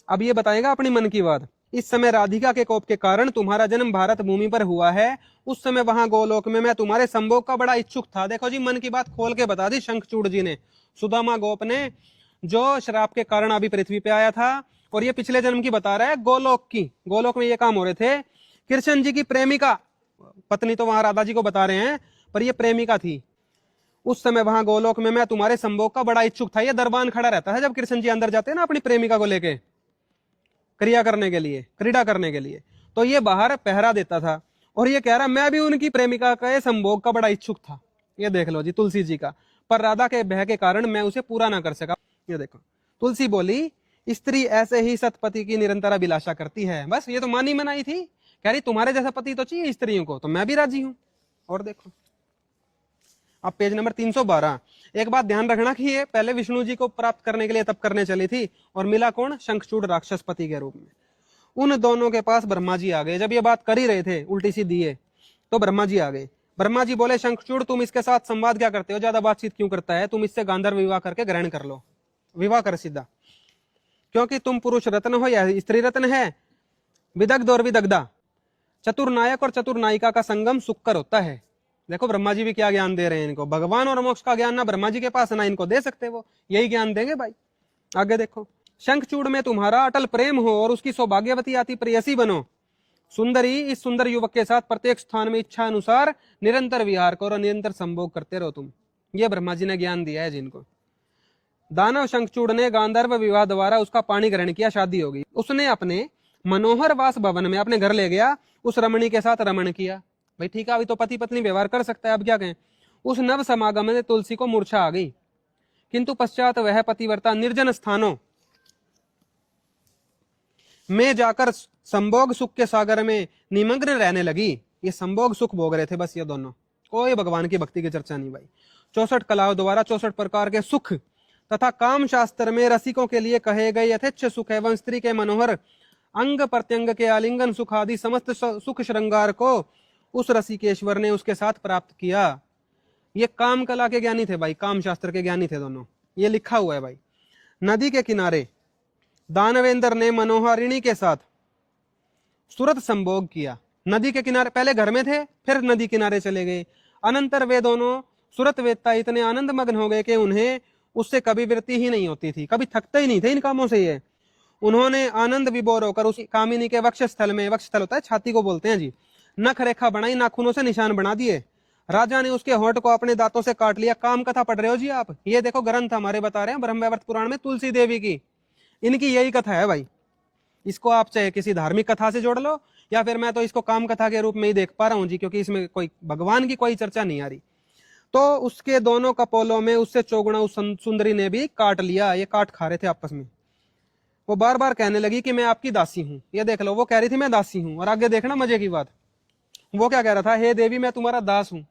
अब ये बताएगा अपनी मन की बात। इस समय राधिका के कोप के कारण तुम्हारा जन्म भारत भूमि पर हुआ है। उस समय वहां गोलोक में मैं तुम्हारे संभोग का बड़ा इच्छुक था। देखो जी, मन की बात खोल के बता दी शंखचूड़ जी ने, सुदामा गोप ने, जो श्राप के कारण अभी पृथ्वी पे आया था। और ये पिछले जन्म की बता रहा है, गोलोक की। गोलोक में ये काम हो रहे थे। कृष्ण जी की प्रेमिका, पत्नी तो वहां राधा जी को बता रहे हैं, पर ये प्रेमिका थी। उस समय वहां गोलोक में मैं तुम्हारे संभोग का बड़ा इच्छुक था। ये दरबान खड़ा रहता है जब कृष्ण जी अंदर जाते हैं ना अपनी प्रेमिका को लेके क्रिया करने के लिए, क्रीड़ा करने के लिए, तो ये बाहर पहरा देता था। और ये कह रहा मैं भी उनकी प्रेमिका के संभोग का बड़ा इच्छुक था। ये देख लो जी तुलसी जी का, पर राधा के भय के कारण मैं उसे पूरा ना कर सका। ये देखो तुलसी बोली, स्त्री ऐसे ही सतपति की निरंतर अभिलाषा करती है। बस ये तो मानी मनाई थी, कह रही तुम्हारे जैसा पति तो चाहिए स्त्रियों को, तो मैं भी राजी हूं। और देखो अब पेज नंबर 312। एक बात ध्यान रखना कि ये पहले विष्णु जी को प्राप्त करने के लिए तप करने चली थी, और मिला कौन, शंखचूड़ राक्षस पति के रूप में। उन दोनों के पास ब्रह्मा जी आ गए। जब ये बात कर ही रहे थे उल्टी सी दिए, तो ब्रह्मा जी आ गए। ब्रह्मा जी बोले, शंखचूड़ तुम इसके साथ संवाद क्या करते हो, ज्यादा बातचीत क्यों करता है, तुम इससे गांधर्व विवाह करके ग्रहण कर लो, विवाह कर सीधा, क्योंकि तुम पुरुष रत्न हो या स्त्री रत्न है। विदग्ध और विदग्धा, चतुर्नायक और चतुर्नायिका का संगम सुखकर होता है। देखो ब्रह्मा जी भी क्या ज्ञान दे रहे हैं इनको। भगवान और मोक्ष का ज्ञान ना ब्रह्मा जी के पास ना इनको दे सकते, वो यही ज्ञान देंगे भाई। आगे देखो, शंखचूड़ में तुम्हारा अटल प्रेम हो और उसकी सौभाग्यवती अति प्रेयसी बनो। सुंदरी, इस सुंदर युवक के साथ प्रत्येक स्थान में इच्छा अनुसार निरंतर विहार करो, निरंतर संभोग करते रहो तुम। ये ब्रह्मा जी ने ज्ञान दिया है जिनको। दानव शंखचूड़ ने गांधर्व विवाह द्वारा उसका पाणी ग्रहण किया, शादी होगी। उसने अपने मनोहर वास भवन में अपने घर ले गया, उस रमणी के साथ रमण किया। भाई ठीक है, अभी तो पति पत्नी व्यवहार कर सकता है, अब क्या कहें। उस नव समागम में तुलसी को मूर्छा आ गई, किंतु पश्चात वह पतिव्रता निर्जन स्थानों में जाकर संभोग सुख के सागर में निमग्न रहने लगी। ये संभोग सुख भोग रहे थे बस ये दोनों, कोई भगवान की भक्ति की चर्चा नहीं भाई। 64 कलाओं द्वारा 64 प्रकार के सुख तथा काम शास्त्र में रसिकों के लिए कहे गए यथेच्छ सुख एवं स्त्री के मनोहर अंग प्रत्यंग के आलिंगन सुख आदि समस्त सुख श्रृंगार को उस रसिकेश्वर ने उसके साथ प्राप्त किया। ये काम कला के ज्ञानी थे भाई, काम शास्त्र के ज्ञानी थे दोनों। ये लिखा हुआ है भाई। नदी के किनारे दानवेंद्र ने मनोहरिणी के साथ सुरत संभोग किया। नदी के किनारे, पहले घर में थे फिर नदी किनारे चले गए। अनंतर वे दोनों सुरत वेदता इतने आनंद मग्न हो गए कि उन्हें उससे कभी वृत्ति ही नहीं होती थी, कभी थकते ही नहीं थे इन कामों से। ये उन्होंने आनंद विभोर होकर उस कामिनी के वक्षस्थल में, वक्षस्थल होता है छाती को बोलते हैं जी, नख रेखा बनाई, नाखूनों से निशान बना दिए। राजा ने उसके होंठ को अपने दांतों से काट लिया। काम कथा पढ़ रहे हो जी आप, ये देखो ग्रंथ हमारे बता रहे हैं ब्रह्मवैवर्त पुराण में तुलसी देवी की, इनकी यही कथा है भाई। इसको आप चाहे किसी धार्मिक कथा से जोड़ लो, या फिर मैं तो इसको काम कथा के रूप में ही देख पा रहा हूं जी, क्योंकि इसमें कोई भगवान की कोई चर्चा नहीं आ रही। तो उसके दोनों कपोलों में उससे चौगुना उस सुंदरी ने भी काट लिया। ये काट खा रहे थे आपस में। वो बार बार कहने लगी कि मैं आपकी दासी हूं। ये देख लो, वो कह रही थी मैं दासी हूं, और आगे देखना मजे की बात, वो क्या कह रहा था, हे देवी मैं तुम्हारा दास हूं।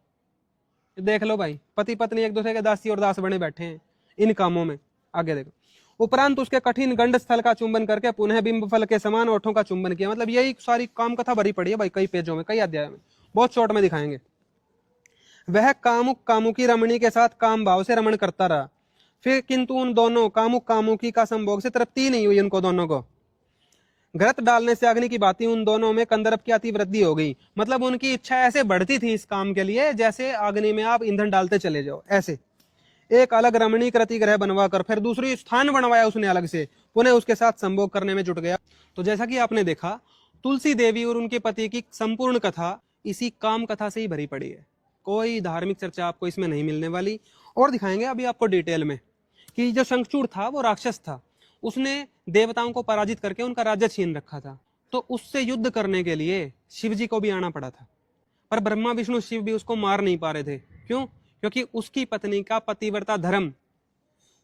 देख लो भाई, पति पत्नी एक दूसरे के दासी और दास बने बैठे हैं इन कामों में। आगे देखो, उपरांत उसके कठिन गंड स्थल का चुंबन करके पुनः बिंब फल के समान ओठों का चुंबन किया। मतलब यही सारी काम कथा भरी पड़ी है भाई, कई पेजों में, कई अध्याय में, बहुत शॉर्ट में दिखाएंगे। वह कामुक कामुकी रमणी के साथ काम भाव से रमण करता रहा। फिर किंतु उन दोनों कामुक कामुकी का संभोग से तृप्ति नहीं हुई उनको दोनों को। घृत डालने से अग्नि की भांति उन दोनों में कंदर्प की अति वृद्धि हो गई। मतलब उनकी इच्छा ऐसे बढ़ती थी इस काम के लिए जैसे अग्नि में आप ईंधन डालते चले जाओ। ऐसे एक अलग रमणीक रति ग्रह बनवाकर फिर दूसरी स्थान बनवाया उसने अलग से, पुनः उसके साथ संभोग करने में जुट गया। तो जैसा कि आपने देखा, तुलसी देवी और उनके पति की संपूर्ण कथा इसी काम कथा से ही भरी पड़ी है। कोई धार्मिक चर्चा आपको इसमें नहीं मिलने वाली। और दिखाएंगे अभी आपको डिटेल में कि जो शंखचूड़ था वो राक्षस था, उसने देवताओं को पराजित करके उनका राज्य छीन रखा था। तो उससे युद्ध करने के लिए शिव जी को भी आना पड़ा था, पर ब्रह्मा विष्णु शिव भी उसको मार नहीं पा रहे थे। क्यों? क्योंकि उसकी पत्नी का पतिव्रता धर्म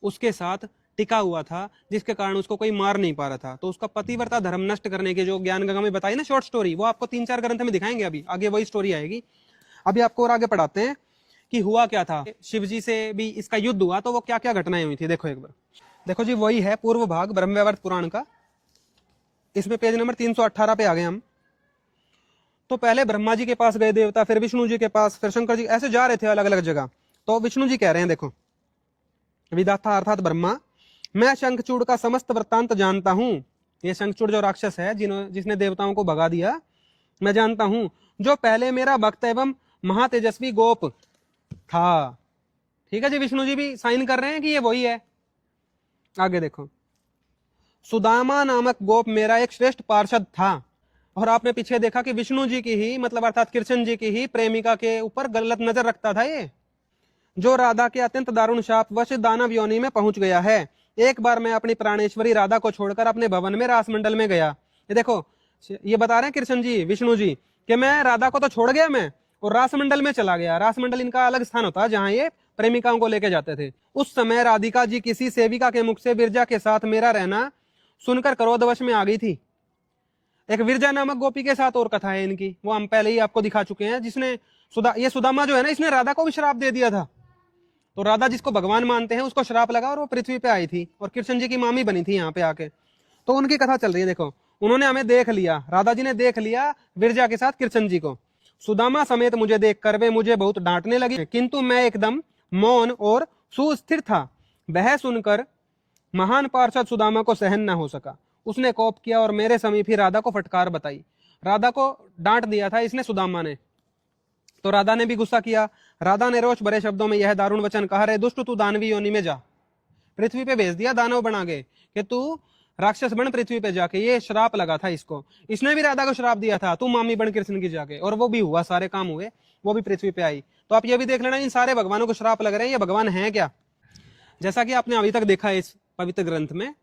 उसके साथ टिका हुआ था, जिसके कारण उसको कोई मार नहीं पा रहा था। तो उसका पतिव्रता धर्म नष्ट करने के जो ज्ञान गंगा में बताई ना शॉर्ट स्टोरी, वो आपको 3-4 ग्रंथ में दिखाएंगे। अभी आगे वही स्टोरी आएगी। अभी आपको और आगे पढ़ाते हैं कि हुआ क्या था। शिव जी से भी इसका युद्ध हुआ तो वो क्या क्या घटनाएं हुई थी, देखो एक बार। देखो जी, वही है पूर्व भाग ब्रह्मवैवर्त पुराण का। इसमें पेज नंबर 318 पे आ गए हम। तो पहले ब्रह्मा जी के पास गए देवता, फिर विष्णु जी के पास, फिर शंकर जी, ऐसे जा रहे थे अलग अलग जगह। तो विष्णु जी कह रहे हैं, देखो, विधाता अर्थात ब्रह्मा, मैं शंखचूड़ का समस्त वृत्तांत जानता हूं। ये शंखचूड़ जो राक्षस है जिसने देवताओं को भगा दिया, मैं जानता हूं, जो पहले मेरा भक्त एवं महातेजस्वी गोप था। ठीक है जी, विष्णु जी भी साइन कर रहे हैं कि ये वही है। आगे देखो, सुदामा नामक गोप मेरा एक श्रेष्ठ पार्षद था। और आपने पीछे देखा कि विष्णु जी की ही, मतलब अर्थात कृष्ण जी की ही प्रेमिका के ऊपर गलत नजर रखता था ये, जो राधा के अत्यंत दारुण शाप वश दानव योनि में पहुंच गया है। एक बार मैं अपनी प्राणेश्वरी राधा को छोड़कर अपने भवन में रासमंडल में गया। ये देखो, ये बता रहे हैं कृष्ण जी, विष्णु जी, कि मैं राधा को तो छोड़ गया मैं, और रासमंडल में चला गया। रासमंडल इनका अलग स्थान होता है जहां ये प्रेमिकाओं को लेके जाते थे। उस समय राधिका जी किसी सेविका के मुख से विरजा के साथ मेरा रहना सुनकर क्रोधवश में आ गई थी। एक विरजा नामक गोपी के साथ और कथा है इनकी, वो हम पहले ही आपको दिखा चुके हैं, जिसने ये सुदामा जो है ना, इसने राधा को भी श्राप दे दिया था। तो राधा जिसको भगवान मानते हैं उसको श्राप लगा और वो पृथ्वी पे आई थी और कृष्ण जी की मामी बनी थी यहाँ पे आके। तो उनकी कथा चल रही है। देखो, उन्होंने हमें देख लिया, राधा जी ने देख लिया विरजा के साथ कृष्ण जी को। सुदामा समेत मुझे देखकर वे मुझे बहुत डांटने लगी, किंतु मैं एकदम मौन और सुस्थिर था। वह सुनकर महान पार्षद सुदामा को सहन न हो सका। उसने कोप किया और मेरे समीप ही राधा को फटकार बताई। राधा को डांट दिया था इसने, सुदामा ने। तो राधा ने भी गुस्सा किया। राधा ने रोष भरे शब्दों में यह दारुण वचन कहा, रे दुष्ट, तू दानवी योनि में जा। पृथ्वी पे भेज दिया दानव बना के कि तू राक्षस बन पृथ्वी पे जाके। ये श्राप लगा था इसको। इसने भी राधा को श्राप दिया था, तू मामी बन कृष्ण की जाके, और वो भी हुआ, सारे काम हुए, वो भी पृथ्वी पे आई। तो आप ये भी देख लेना, इन सारे भगवानों को श्राप लग रहे हैं, ये भगवान है क्या? जैसा कि आपने अभी तक देखा है इस पवित्र ग्रंथ में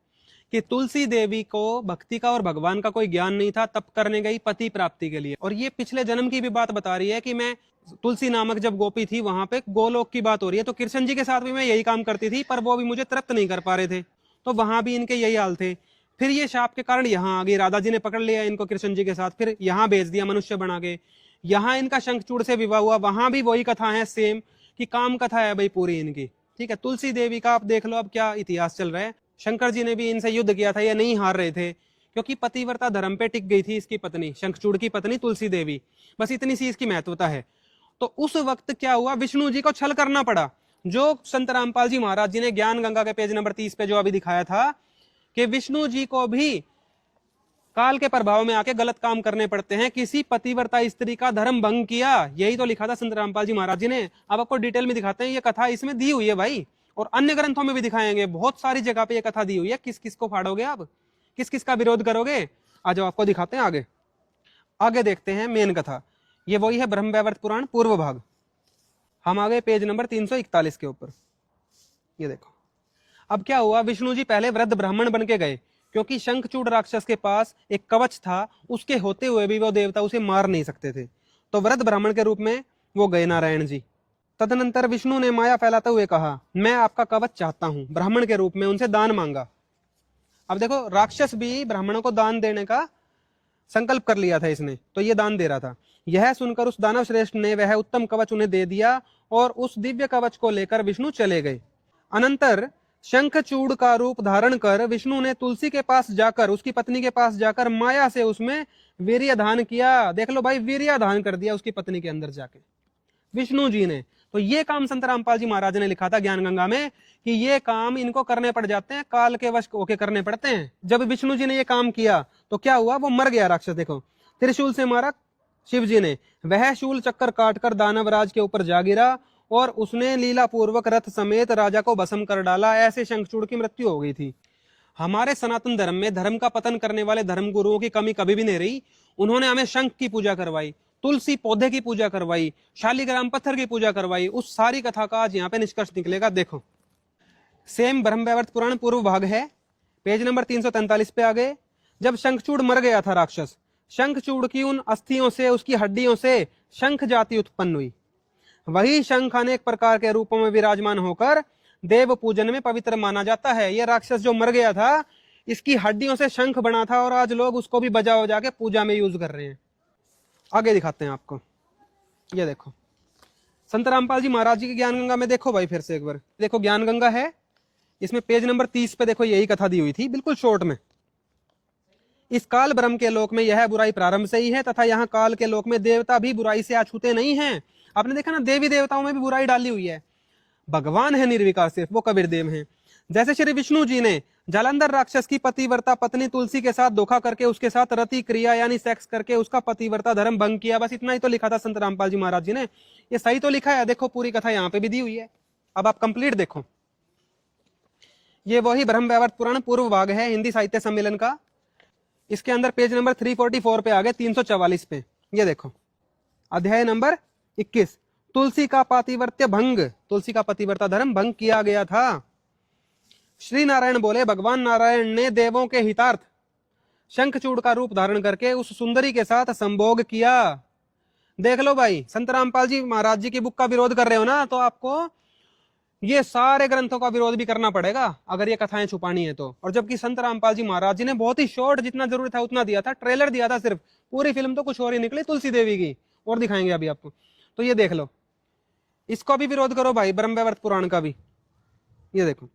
कि तुलसी देवी को भक्ति का और भगवान का कोई ज्ञान नहीं था, तप करने गई पति प्राप्ति के लिए। और ये पिछले जन्म की भी बात बता रही है कि मैं तुलसी नामक जब गोपी थी वहां पे गोलोक की बात हो रही है। तो कृष्ण जी के साथ भी मैं यही काम करती थी, पर वो भी मुझे तृप्त नहीं कर पा रहे थे। तो वहां भी इनके यही हाल थे। फिर ये शाप के कारण यहाँ आ गई, राधा जी ने पकड़ लिया इनको कृष्ण जी के साथ, फिर यहाँ भेज दिया मनुष्य बना के। यहाँ इनका शंखचूड़ से विवाह हुआ, वहां भी वही कथा है सेम, कि काम कथा है भाई पूरी इनकी। ठीक है, तुलसी देवी का आप देख लो अब क्या इतिहास चल रहा है। शंकर जी ने भी इनसे युद्ध किया था, ये नहीं हार रहे थे, क्योंकि पतिव्रता धर्म पे टिक गई थी इसकी पत्नी, शंखचूड़ की पत्नी तुलसी देवी। बस इतनी सी इसकी महत्वता है। तो उस वक्त क्या हुआ, विष्णु जी को छल करना पड़ा। जो संत रामपाल जी महाराज जी ने ज्ञान गंगा के पेज नंबर 30 पे जो अभी दिखाया था कि विष्णु जी को भी काल के प्रभाव में आके गलत काम करने पड़ते हैं। किसी पतिव्रता स्त्री का धर्म भंग किया, यही तो लिखा था संत रामपाल जी महाराज जी ने। अब आपको डिटेल में दिखाते हैं, ये कथा इसमें दी हुई है भाई, और अन्य ग्रंथों में भी दिखाएंगे। बहुत सारी जगह पे ये कथा दी हुई है। किस किस को फाड़ोगे आप, किस किस का विरोध करोगे? आज आपको दिखाते हैं आगे। आगे देखते हैं मेन कथा। ये वही है ब्रह्मवैवर्त पुराण पूर्व भाग। हम आ गए पेज नंबर 341 के ऊपर। ये देखो, अब क्या हुआ, विष्णु जी पहले वृद्ध ब्राह्मण बन के गए, क्योंकि शंखचूड़ राक्षस के पास एक कवच था, उसके होते हुए भी वो देवता उसे मार नहीं सकते थे। तो वृद्ध ब्राह्मण के रूप में वो गए नारायण जी। तदनंतर विष्णु ने माया फैलाते हुए कहा, मैं आपका कवच चाहता हूं। ब्राह्मण के रूप में उनसे दान मांगा। अब देखो, राक्षस भी ब्राह्मणों को दान देने का संकल्प कर लिया था इसने, तो ये दान दे रहा था। यह सुनकर उस दानव श्रेष्ठ ने वह उत्तम कवच उन्हें दे दिया, और उस दिव्य कवच को लेकर विष्णु चले गए। अनंतर शंखचूड़ का रूप धारण कर विष्णु ने तुलसी के पास जाकर, उसकी पत्नी के पास जाकर माया से उसमें वीर्य दान किया। देख लो भाई, वीर्य दान कर दिया उसकी पत्नी के अंदर जाके। विष्णु जी ने। तो ये काम संत रामपाल जी महाराज ने लिखा था ज्ञान गंगा में कि ये काम इनको करने पड़ जाते हैं, काल के वश होके करने पड़ते हैं। जब विष्णु जी ने ये काम किया तो क्या हुआ, वो मर गया राक्षस। देखो, त्रिशूल से मारा शिव जी ने, वह शूल चक्कर काटकर दानवराज के ऊपर जा गिरा और उसने लीला पूर्वक रथ समेत राजा को भस्म कर डाला। ऐसे शंखचूड़ की मृत्यु हो गई थी। हमारे सनातन धर्म में धर्म का पतन करने वाले धर्म गुरुओं की कमी कभी भी नहीं रही। उन्होंने हमें शंख की पूजा करवाई, तुलसी पौधे की पूजा करवाई, शालिग्राम पत्थर की पूजा करवाई। उस सारी कथा का आज यहाँ पे निष्कर्ष निकलेगा। देखो, सेम ब्रह्मवैवर्त पुराण पूर्व भाग है, पेज नंबर 343 पे आगे। जब शंखचूड़ मर गया था राक्षस, शंखचूड़ की उन अस्थियों से, उसकी हड्डियों से शंख जाति उत्पन्न हुई। वही शंख अनेक प्रकार के रूपों में विराजमान होकर देव पूजन में पवित्र माना जाता है। यह राक्षस जो मर गया था, इसकी हड्डियों से शंख बना था और आज लोग उसको भी बजा बजा के पूजा में यूज कर रहे हैं। आगे दिखाते हैं आपको। ये देखो, संत रामपाल जी महाराज जी की ज्ञान गंगा में देखो भाई, फिर से एक बार देखो। ज्ञान गंगा है, इसमें पेज नंबर 30 पे देखो, यही कथा दी हुई थी बिल्कुल शॉर्ट में। इस काल ब्रह्म के लोक में यह बुराई प्रारंभ से ही है तथा यहाँ काल के लोक में देवता भी बुराई से अछूते नहीं हैं। आपने देखा ना, देवी देवताओं में भी बुराई डाली हुई है। भगवान है निर्विकार, सिर्फ वो कबीर देव हैं। जैसे श्री विष्णु जी ने जालंधर राक्षस की पतिव्रता पत्नी तुलसी के साथ धोखा करके उसके साथ रति क्रिया यानी सेक्स करके उसका पतिव्रता धर्म भंग किया। बस इतना ही तो लिखा था संत रामपाल जी महाराज जी ने। ये सही तो लिखा है। देखो, पूरी कथा यहाँ पे भी दी हुई है। अब आप कंप्लीट देखो। ये वही ब्रह्मवैवर्त पुराण पूर्व भाग है हिंदी साहित्य सम्मेलन का। इसके अंदर पेज नंबर 344 पे आगे 344 पे ये देखो, अध्याय नंबर 21, तुलसी का पातिव्रत्य भंग, तुलसी का पतिव्रता धर्म भंग किया गया था। श्री नारायण बोले, भगवान नारायण ने देवों के हितार्थ शंखचूड़ का रूप धारण करके उस सुंदरी के साथ संभोग किया। देख लो भाई, संत रामपाल जी महाराज जी की बुक का विरोध कर रहे हो ना, तो आपको ये सारे ग्रंथों का विरोध भी करना पड़ेगा अगर ये कथाएं छुपानी है तो। और जबकि संत रामपाल जी महाराज जी ने बहुत ही शॉर्ट, जितना जरूरत था उतना दिया था, ट्रेलर दिया था सिर्फ, पूरी फिल्म तो कुछ और ही निकली तुलसी देवी की, और दिखाएंगे अभी आपको। तो ये देख लो, इसको भी विरोध करो भाई, ब्रह्मवैवर्त पुराण का भी। ये देखो,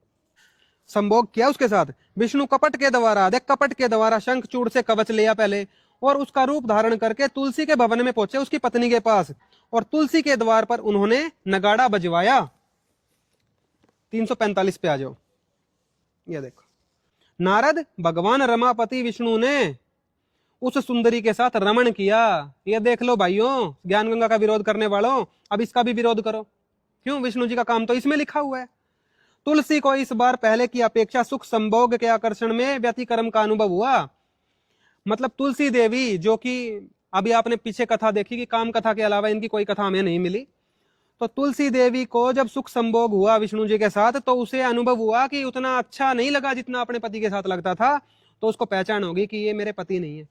संभोग किया उसके साथ। विष्णु कपट के द्वारा, देख कपट के द्वारा शंखचूड़ से कवच लिया पहले और उसका रूप धारण करके तुलसी के भवन में पहुंचे उसकी पत्नी के पास, और तुलसी के द्वार पर उन्होंने नगाड़ा बजवाया। 345 पे आ जाओ। ये देखो, नारद भगवान रमापति विष्णु ने उस सुंदरी के साथ रमण किया। ये देख लो भाइयों, ज्ञान गंगा का विरोध करने वालों, अब इसका भी विरोध करो। क्यों? विष्णु जी का काम तो इसमें लिखा हुआ है। तुलसी को इस बार पहले की अपेक्षा सुख संभोग के आकर्षण में व्यतिक्रम का अनुभव हुआ। मतलब तुलसी देवी, जो कि अभी आपने पीछे कथा देखी कि काम कथा के अलावा इनकी कोई कथा हमें नहीं मिली, तो तुलसी देवी को जब सुख संभोग हुआ विष्णु जी के साथ, तो उसे अनुभव हुआ कि उतना अच्छा नहीं लगा जितना अपने पति के साथ लगता था। तो उसको पहचान होगी कि ये मेरे पति नहीं है।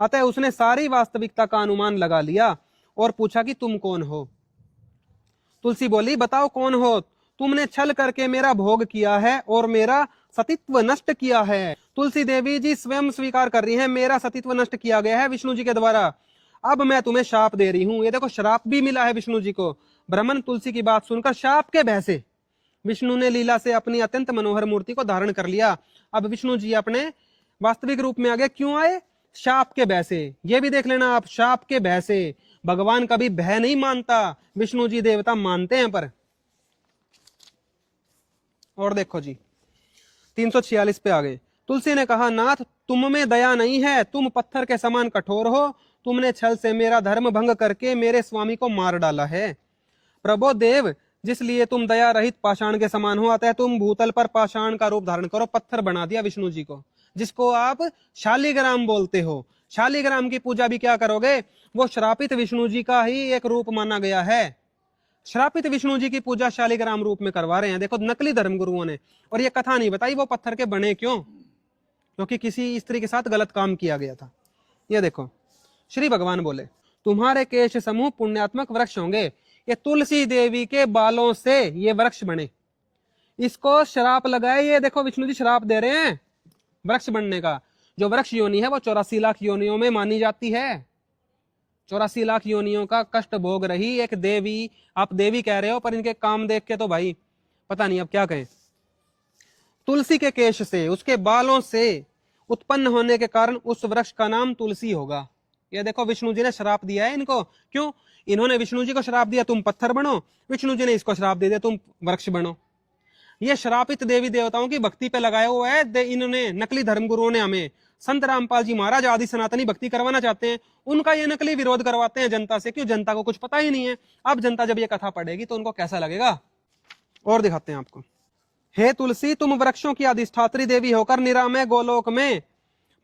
अतः उसने सारी वास्तविकता का अनुमान लगा लिया और पूछा कि तुम कौन हो। तुलसी बोली, बताओ कौन हो? तुमने छल करके मेरा भोग किया है और मेरा सतीत्व नष्ट किया है। तुलसी देवी जी स्वयं स्वीकार कर रही हैं, मेरा सतीत्व नष्ट किया गया है विष्णु जी के द्वारा। अब मैं तुम्हें शाप दे रही हूं। ये देखो, श्राप भी मिला है विष्णु जी को। ब्राह्मण तुलसी की बात सुनकर शाप के भय से विष्णु ने लीला से अपनी अत्यंत मनोहर मूर्ति को धारण कर लिया। अब विष्णु जी अपने वास्तविक रूप में आगे क्यों आए? शाप के भय से। ये भी देख लेना आप, शाप के भय से। भगवान कभी भय नहीं मानता, विष्णु जी देवता मानते हैं पर। और देखो जी, 346 पे आ गए। तुलसी ने कहा, नाथ तुम में दया नहीं है, तुम पत्थर के समान कठोर हो। तुमने छल से मेरा धर्म भंग करके मेरे स्वामी को मार डाला है। प्रभो देव, जिसलिए तुम दया रहित पाषाण के समान हो, अतः तुम भूतल पर पाषाण का रूप धारण करो। पत्थर बना दिया विष्णु जी को, जिसको आप शालिग्राम बोलते हो। शालिग्राम की पूजा भी क्या करोगे? वो श्रापित विष्णु जी का ही एक रूप माना गया है। श्रापित विष्णु जी की पूजा शालिग्राम रूप में करवा रहे हैं। देखो, नकली धर्मगुरुओं ने। और ये कथा नहीं बताई वो पत्थर के बने क्यों, क्योंकि किसी स्त्री के साथ गलत काम किया गया था। ये देखो, श्री भगवान बोले, तुम्हारे केश समूह पुण्यात्मक वृक्ष होंगे। ये तुलसी देवी के बालों से ये वृक्ष बने। इसको श्राप लगाए। ये देखो, विष्णु जी श्राप दे रहे हैं वृक्ष बनने का। जो वृक्ष योनि है वो 84 लाख योनियों में मानी जाती है। 84 लाख योनियों का कष्ट भोग रही एक देवी। आप देवी कह रहे हो, पर इनके काम देख के तो भाई पता नहीं अब क्या कहें। तुलसी के केश से, उसके बालों से उत्पन्न होने के कारण उस वृक्ष का नाम तुलसी होगा। ये देखो, विष्णु जी ने श्राप दिया है इनको। क्यों? इन्होंने विष्णु जी को श्राप दिया तुम पत्थर बनो, विष्णु जी ने इसको श्राप दे दिया तुम वृक्ष बनो। ये श्रापित देवी देवताओं की भक्ति पे लगाया हुआ है इन्होंने, नकली धर्मगुरुओं ने हमें। संत रामपाल जी महाराज आदि सनातनी भक्ति करवाना चाहते हैं, उनका ये नकली विरोध करवाते हैं जनता से। क्यों? जनता को कुछ पता ही नहीं है। अब जनता जब ये कथा पढ़ेगी तो उनको कैसा लगेगा, और दिखाते हैं आपको। हे तुलसी, तुम वृक्षों की अधिष्ठात्री देवी होकर निरामय गोलोक में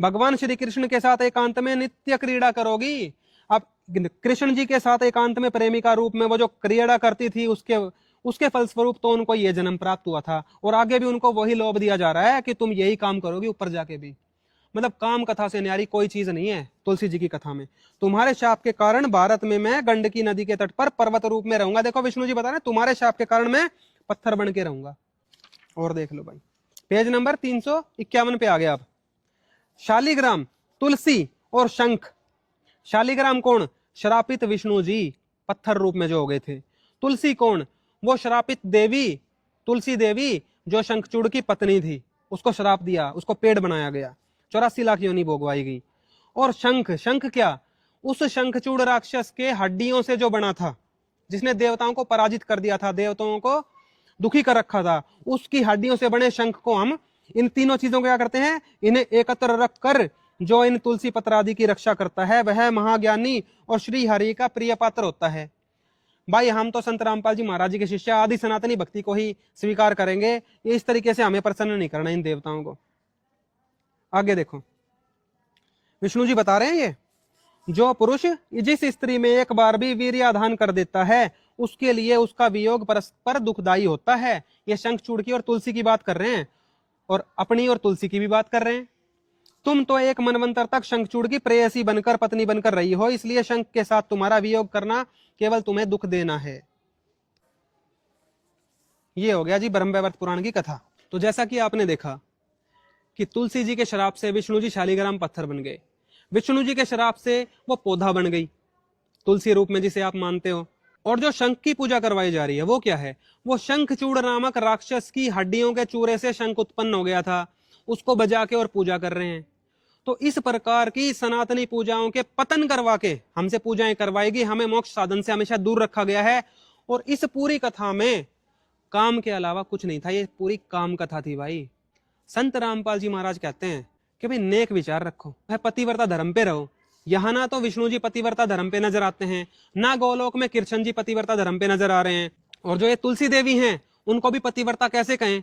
भगवान श्री कृष्ण के साथ एकांत में नित्य क्रीड़ा करोगी। अब कृष्ण जी के साथ एकांत में प्रेमिका रूप में वो जो क्रीड़ा करती थी, उसके फलस्वरूप तो उनको ये जन्म प्राप्त हुआ था, और आगे भी उनको वही लोभ दिया जा रहा है कि तुम यही काम करोगी ऊपर जाके भी। मतलब काम कथा से न्यारी कोई चीज नहीं है तुलसी जी की कथा में। तुम्हारे शाप के कारण भारत में मैं गंडकी नदी के तट पर पर्वत रूप में रहूंगा। देखो विष्णु जी बता रहे हैं तुम्हारे शाप के कारण मैं पत्थर बन के रहूंगा। और देख लो भाई, पेज नंबर 351 पे आ गया। अब शालिग्राम, तुलसी और शंख। शालिग्राम कौन? श्रापित विष्णु जी पत्थर रूप में जो हो गए थे। तुलसी कौन? वो श्रापित देवी तुलसी देवी जो शंखचूड़ की पत्नी थी, उसको श्राप दिया, उसको पेड़ बनाया गया, 84 लाख योनि भोगवाई गई। और शंख, शंख क्या? उस शंखचूड़ राक्षस के हड्डियों से जो बना था, जिसने देवताओं को पराजित कर दिया था, देवताओं को दुखी कर रखा था, उसकी हड्डियों से बने शंख को हम इन तीनों चीजों को क्या करते हैं, इन्हें एकत्र रख कर जो इन तुलसी पत्र आदि की रक्षा करता है वह महाज्ञानी और श्री हरि का प्रिय पात्र होता है। भाई हम तो संत रामपाल जी महाराज जी के शिष्य आदि सनातनी भक्ति को ही स्वीकार करेंगे। ये इस तरीके से हमें प्रसन्न नहीं करना इन देवताओं को। आगे देखो, विष्णु जी बता रहे हैं ये जो पुरुष जिस स्त्री में एक बार भी वीर्याधान कर देता है उसके लिए उसका वियोग परस्पर दुखदायी होता है। ये शंखचूड़ की और तुलसी की बात कर रहे हैं, और अपनी और तुलसी की भी बात कर रहे हैं। तुम तो एक मनवंतर तक शंखचूड़ की प्रेयसी बनकर पत्नी बनकर रही हो, इसलिए शंख के साथ तुम्हारा वियोग करना केवल तुम्हें दुख देना है। ये हो गया जी ब्रह्मवैवर्त पुराण की कथा। तो जैसा कि आपने देखा कि तुलसी जी के श्राप से विष्णु जी शालिग्राम पत्थर बन गए, विष्णु जी के श्राप से वो पौधा बन गई तुलसी रूप में जिसे आप मानते हो। और जो शंख की पूजा करवाई जा रही है वो क्या है? वो शंखचूड़ नामक राक्षस की हड्डियों के चूरे से शंख उत्पन्न हो गया था, उसको बजा के और पूजा कर रहे हैं। तो इस प्रकार की सनातनी पूजाओं के पतन करवा के हमसे पूजाएं करवाएगी, हमें मोक्ष साधन से हमेशा दूर रखा गया है। और इस पूरी कथा में काम के अलावा कुछ नहीं था, ये पूरी काम कथा थी भाई। संत रामपाल जी महाराज कहते हैं कि भाई नेक विचार रखो, वह पतिव्रता धर्म पे रहो। यहाँ ना तो विष्णु जी पतिव्रता धर्म पे नजर आते हैं, ना गोलोक में कृष्ण जी पतिव्रता धर्म पे नजर आ रहे हैं। और जो ये तुलसी देवी हैं उनको भी पतिव्रता कैसे कहें?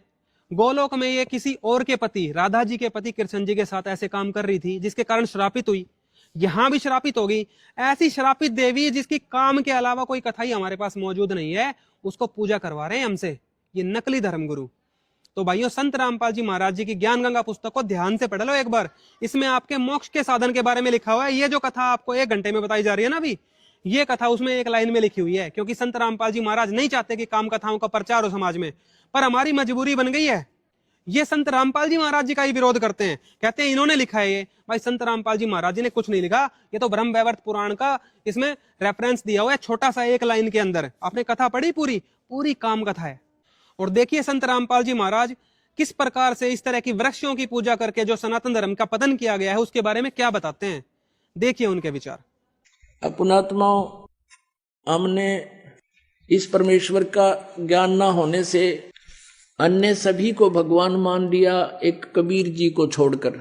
गोलोक में ये किसी और के पति, राधा जी के पति कृष्ण जी के साथ ऐसे काम कर रही थी जिसके कारण श्रापित हुई, यहाँ भी श्रापित होगी। ऐसी श्रापित देवी जिसकी काम के अलावा कोई कथा ही हमारे पास मौजूद नहीं है, उसको पूजा करवा रहे हैं हमसे ये नकली धर्मगुरु। तो भाइयों, संत रामपाल जी महाराज जी की ज्ञान गंगा पुस्तक को ध्यान से पढ़ लो एक बार। इसमें आपके मोक्ष के साधन के बारे में लिखा हुआ है। ये जो कथा आपको 1 घंटे में बताई जा रही है ना अभी, ये कथा उसमें 1 लाइन में लिखी हुई है, क्योंकि संत रामपाल जी महाराज नहीं चाहते कि काम कथाओं का प्रचार हो समाज में, पर हमारी मजबूरी बन गई है। ये संत रामपाल जी महाराज जी का ही विरोध करते हैं, कहते हैं इन्होंने लिखा है ये। भाई संत रामपाल जी महाराज जी ने कुछ नहीं लिखा, ये तो ब्रह्मवैवर्त पुराण का इसमें रेफरेंस दिया हुआ है, छोटा सा 1 लाइन के अंदर। आपने कथा पढ़ी? पूरी काम कथा है। और देखिए संत रामपाल जी महाराज किस प्रकार से इस तरह की वृक्षों की पूजा करके जो सनातन धर्म का पतन किया गया है उसके बारे में क्या बताते हैं, देखिए उनके विचार। अपनात्माओं, हमने इस परमेश्वर का ज्ञान ना होने से अन्य सभी को भगवान मान लिया, एक कबीर जी को छोड़कर।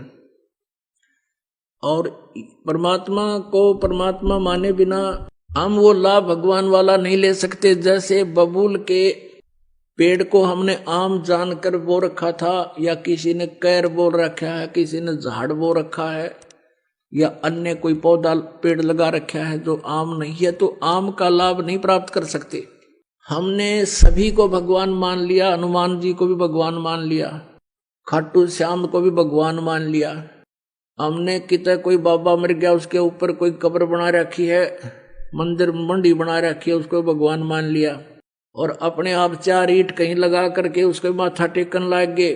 और परमात्मा को परमात्मा माने बिना हम वो लाभ भगवान वाला नहीं ले सकते। जैसे बबूल के पेड़ को हमने आम जानकर बो रखा था, या किसी ने कैर बोल रखा है, किसी ने झाड़ बो रखा है, या अन्य कोई पौधा पेड़ लगा रखा है जो आम नहीं है, तो आम का लाभ नहीं प्राप्त कर सकते। हमने सभी को भगवान मान लिया, हनुमान जी को भी भगवान मान लिया, खाटू श्याम को भी भगवान मान लिया। हमने कितने कोई बाबा मर गया उसके ऊपर कोई कब्र बना रखी है, मंदिर मंडी बना रखी है, उसको भगवान मान लिया। और अपने आप 4 ईंट कहीं लगा करके उसके माथा टेकन लग गए।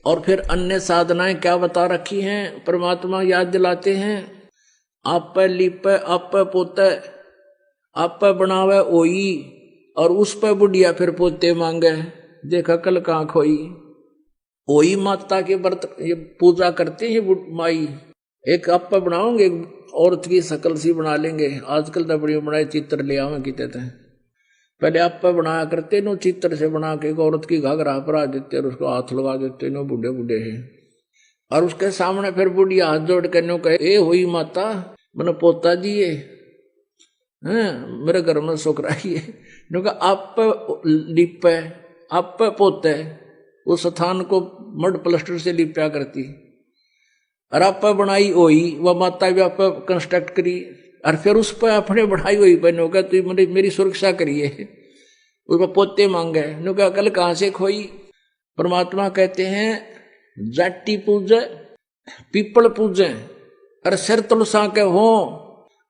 और फिर अन्य साधनाएं क्या बता रखी हैं, परमात्मा याद दिलाते हैं, आप पे लीपे, आप पे पोते, आप पे बनावे ओई, और उस पे बुढ़िया फिर पोते मांगे, देखा कल कहाँ खोई। ओई माता के व्रत ये पूजा करते हैं माई, एक आप बनाओगे, एक औरत की शकल सी बना लेंगे। आजकल तो बड़ी बनाए चित्र ले आवे की कहते हैं, पहले आप बनाया करते नो, चित्र से बना के एक औरत की घाघरा परा देते और उसको हाथ लगा देते नो, बूढ़े बूढ़े हैं। और उसके सामने फिर बुढ़िया हाथ जोड़ के नो कहे, ए हुई माता मैंने पोता जी है मेरे घर में छोकरा ही है, नो कहा आप लिपे आप पोते, उस स्थान को मड प्लास्टर से लिपया करती। और आप बनाई हुई वह माता भी आप कंस्ट्रक्ट करी, और फिर उस पर अपने बढ़ाई हुई बहनों का तो मेरी सुरक्षा करिए, उसमें पोते मांगे। नो क्या कल कहां से खोई? परमात्मा कहते हैं जाटी पूजे पीपल पूजे और सिर तुलसा के हो,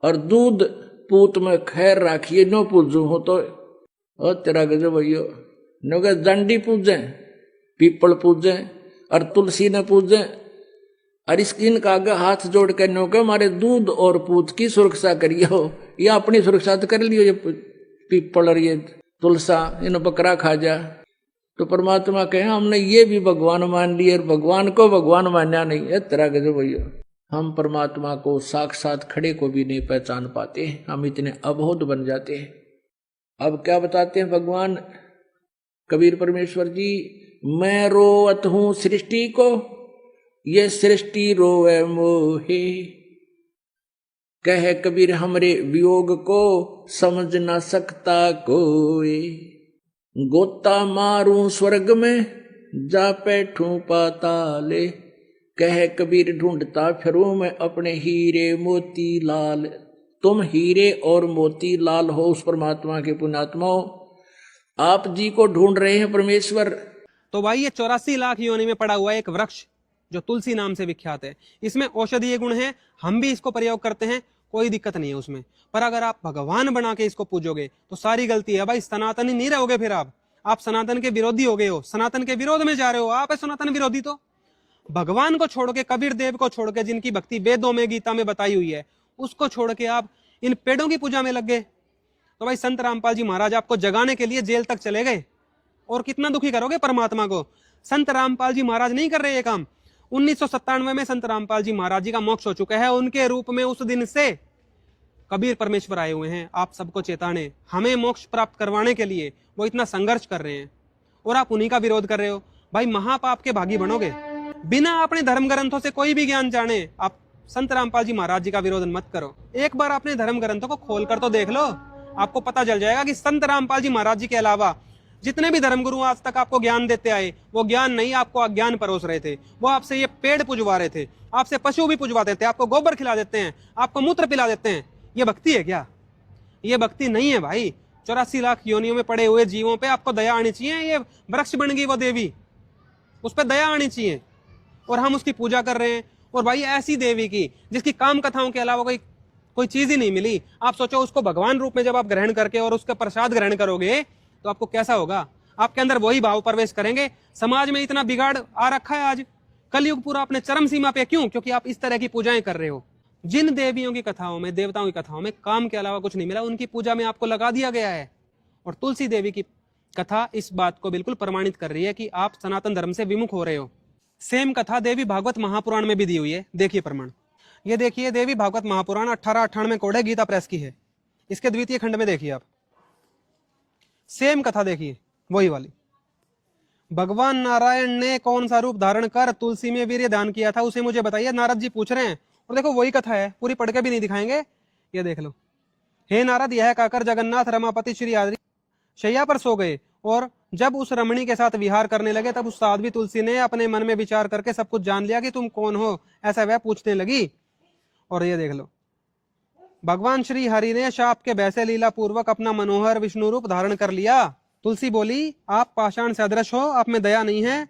और दूध पूत में खैर राखिए नो पूजू हो तो ओ तेरा गजब भैया। नो क्या जांडी पूजे पीपल पूजे और तुलसी ने पूजे, और इनका आगे हाथ जोड़ के नो के हमारे दूध और पूत की सुरक्षा करियो, या अपनी सुरक्षा तो कर लियो, ये पीपल और ये तुलसा इन बकरा खा जा। तो परमात्मा कहे हमने ये भी भगवान मान लिए और भगवान को भगवान मानना नहीं है, तेरा गजब भैया। हम परमात्मा को साक्षात खड़े को भी नहीं पहचान पाते, हम इतने अबोध बन जाते हैं। अब क्या बताते हैं भगवान कबीर परमेश्वर जी, मैं रोवत हूं सृष्टि को, ये सृष्टि रोवे मोहे, कहे कबीर हमरे वियोग को समझ ना सकता कोई, गोता मारूं स्वर्ग में जा बैठूं पाताले, कहे कबीर ढूंढता फिरूं मैं अपने हीरे मोती लाल। तुम हीरे और मोती लाल हो उस परमात्मा के पुण्यात्माओं, आप जी को ढूंढ रहे हैं परमेश्वर। तो भाई ये 84 लाख योनि में पड़ा हुआ एक वृक्ष जो तुलसी नाम से विख्यात है, इसमें औषधीय गुण है, हम भी इसको प्रयोग करते हैं, कोई दिक्कत नहीं है उसमें। पर अगर आप भगवान बना के इसको पूजोगे तो सारी गलती है भाई, सनातनी नहीं रहोगे, फिर आप सनातन के विरोधी हो गए हो, सनातन के विरोध में जा रहे हो, आप है सनातन विरोधी। तो भगवान को छोड़ के, कबीर देव को छोड़ के, जिनकी भक्ति वेदों में गीता में बताई हुई है, उसको छोड़ के आप इन पेड़ों की पूजा में लग गए। तो भाई संत रामपाल जी महाराज आपको जगाने के लिए जेल तक चले गए, और कितना दुखी करोगे परमात्मा को। संत रामपाल जी महाराज नहीं कर रहे ये काम। 1997 में संत रामपाल जी महाराज जी का मोक्ष हो चुका है, उनके रूप में उस दिन से कबीर परमेश्वर आए हुए हैं आप सबको चेताने, हमें मोक्ष प्राप्त करवाने के लिए वो इतना संघर्ष कर रहे हैं, और आप उन्हीं का विरोध कर रहे हो। भाई महापाप के भागी बनोगे। बिना अपने धर्म ग्रंथों से कोई भी ज्ञान जाने आप संत रामपाल जी महाराज जी का विरोध मत करो। एक बार अपने धर्म ग्रंथों को खोलकर तो देख लो, आपको पता चल जाएगा कि संत रामपाल जी महाराज जी के अलावा जितने भी धर्मगुरु आज तक आपको ज्ञान देते आए, वो ज्ञान नहीं, आपको अज्ञान परोस रहे थे। वो आपसे ये पेड़ पुजवा रहे थे, आपसे पशु भी पुजवाते थे, आपको गोबर खिला देते हैं, आपको मूत्र पिला देते हैं। ये भक्ति है क्या? ये भक्ति नहीं है भाई। 84 लाख योनियों में पड़े हुए जीवों पे आपको दया आनी चाहिए। ये वृक्ष बन गई वो देवी, उस पर दया आनी चाहिए, और हम उसकी पूजा कर रहे हैं। और भाई ऐसी देवी की जिसकी काम कथाओं के अलावा कोई चीज ही नहीं मिली। आप सोचो उसको भगवान रूप में जब आप ग्रहण करके और उसका प्रसाद ग्रहण करोगे तो आपको कैसा होगा? आपके अंदर वही भाव प्रवेश करेंगे। समाज में इतना बिगाड़ आ रखा है आज, कलयुग पूरा अपने चरम सीमा पे। क्यों? क्योंकि आप इस तरह की पूजाएं कर रहे हो। जिन देवियों की कथाओं में, देवताओं की कथाओं में काम के अलावा कुछ नहीं मिला, उनकी पूजा में आपको लगा दिया गया है। और तुलसी देवी की कथा इस बात को बिल्कुल प्रमाणित कर रही है कि आप सनातन धर्म से विमुख हो रहे हो। सेम कथा देवी भागवत महापुराण में भी दी हुई है। देखिए प्रमाण, ये देखिए देवी भागवत महापुराण 1898 कोड है, गीता प्रेस की है। इसके द्वितीय खंड में देखिए आप, सेम कथा देखिए, वही वाली। भगवान नारायण ने कौन सा रूप धारण कर तुलसी में वीर्य दान किया था, उसे मुझे बताइए, नारद जी पूछ रहे हैं। और देखो वही कथा है, पूरी पढ़ के भी नहीं दिखाएंगे, ये देख लो। हे नारद, यह कहकर जगन्नाथ रमापति श्री आदि शैया पर सो गए, और जब उस रमणी के साथ विहार करने लगे तब उस साध्वी तुलसी ने अपने मन में विचार करके सब कुछ जान लिया कि तुम कौन हो, ऐसा वह पूछने लगी। और ये देख लो, भगवान श्री हरि ने शाप के भय से लीला पूर्वक अपना मनोहर विष्णु रूप धारण कर लिया। तुलसी बोली, आप पाषाण सदृश हो, आप में दया नहीं है,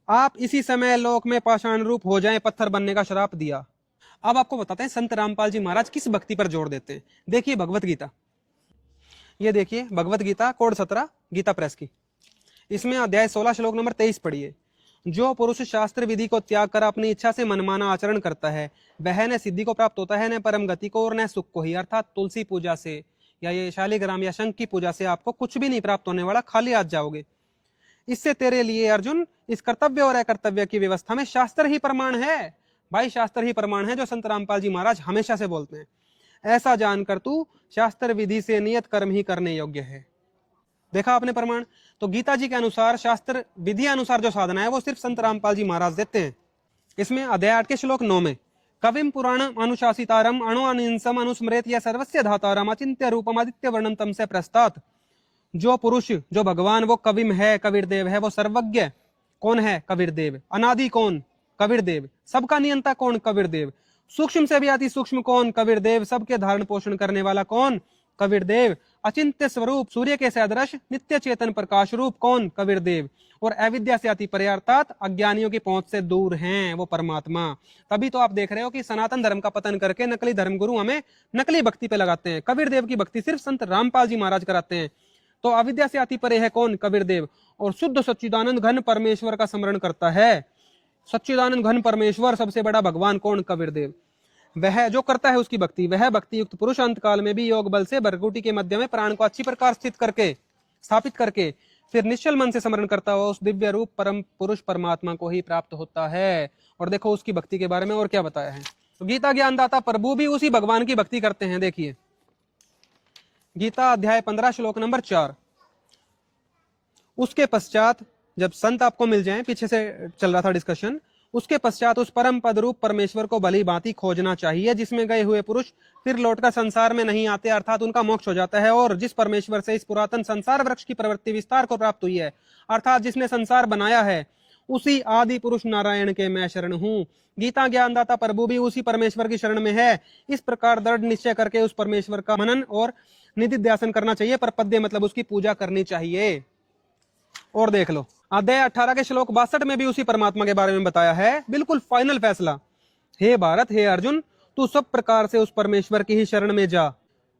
आप इसी समय लोक में पाषाण रूप हो जाएं, पत्थर बनने का श्राप दिया। अब आपको बताते हैं संत रामपाल जी महाराज किस भक्ति पर जोर देते हैं। देखिए भगवत गीता, ये देखिए भगवत गीता कोड 17 गीता प्रेस की, इसमें अध्याय 16 श्लोक नंबर 23 पढ़िए। जो पुरुष शास्त्र विधि को त्याग कर अपनी इच्छा से मनमाना आचरण करता है, वह न सिद्धि को प्राप्त होता है, न परम गति को, और न सुख को ही। अर्थात तुलसी पूजा से या ये शालिग्राम या शंख की पूजा से आपको कुछ भी नहीं प्राप्त होने वाला, खाली हाथ जाओगे। इससे तेरे लिए अर्जुन इस कर्तव्य और अकर्तव्य की व्यवस्था में शास्त्र ही प्रमाण है। भाई शास्त्र ही प्रमाण है जो संत रामपाल जी महाराज हमेशा से बोलते हैं। ऐसा जानकर तू शास्त्र विधि से नियत कर्म ही करने योग्य है। देखा आपने प्रमाण। तो गीता जी के अनुसार शास्त्र विधि अनुसार जो साधना है वो सिर्फ संत रामपाल जी महाराज देते हैं। इसमें अध्याय 8 के श्लोक 9 में कविम पुराणम अनुशासितारम अणुअनिंसम अनुस्मृत या सर्वस्य धातारम अचिंत्य रूपम आदित्य वर्णम तम से प्रस्तात। जो पुरुष जो भगवान वो कविम है, कबीर देव है, वो सर्वज्ञ कौन है? कबीर देव। अनादि कौन? कबीर देव। सबका नियंता कौन? कबीर देव। सूक्ष्म से भी अति सूक्ष्म कौन? कबीर देव। सबके धारण पोषण करने वाला कौन? कबीर देव। अचिंत्य स्वरूप सूर्य के सदृश नित्य चेतन प्रकाश रूप कौन? कबीर देव। और अविद्या से अति परे अर्थात अज्ञानियों की पहुंच से दूर हैं वो परमात्मा। तभी तो आप देख रहे हो कि सनातन धर्म का पतन करके नकली धर्मगुरु हमें नकली भक्ति पे लगाते हैं। कबीर देव की भक्ति सिर्फ संत रामपाल जी महाराज कराते हैं। तो अविद्या से अति परे है कौन? कबीर देव। और शुद्ध सच्चिदानंद घन परमेश्वर का स्मरण करता है। सच्चिदानंद घन परमेश्वर सबसे बड़ा भगवान कौन? कबीर देव। वह जो करता है उसकी भक्ति, वह भक्ति युक्त पुरुष अंत काल में भी योग बल से भरगुटी के मध्य में प्राण को अच्छी प्रकार स्थित करके स्थापित करके फिर निश्चल मन से स्मरण करता हुआ उस दिव्य रूप परम पुरुष परमात्मा को ही प्राप्त होता है। और देखो उसकी भक्ति के बारे में और क्या बताया है। तो गीता ज्ञानदाता प्रभु भी उसी भगवान की भक्ति करते हैं। देखिए गीता अध्याय 15 श्लोक नंबर 4। उसके पश्चात जब संत आपको मिल जाएं, पीछे से चल रहा था डिस्कशन, उसके पश्चात उस परम पद रूप परमेश्वर को भली भांति खोजना चाहिए जिसमें गए हुए पुरुष फिर लौटकर संसार में नहीं आते, अर्थात उनका मोक्ष हो जाता है। और जिस परमेश्वर से इस पुरातन संसार वृक्ष की प्रवृत्ति विस्तार को प्राप्त हुई है, अर्थात जिसने संसार बनाया है, उसी आदि पुरुष नारायण के मैं शरण हूँ। गीता ज्ञानदाता प्रभु भी उसी परमेश्वर की शरण में है। इस प्रकार दृढ़ निश्चय करके उस परमेश्वर का मनन और निधिध्यासन करना चाहिए। पर पद्य मतलब उसकी पूजा करनी चाहिए। और देख लो अध्याय 18 के श्लोक 62 में भी उसी परमात्मा के बारे में बताया है। बिल्कुल फाइनल फैसला। हे भारत, हे अर्जुन, तू सब प्रकार से उस परमेश्वर की ही शरण में जा।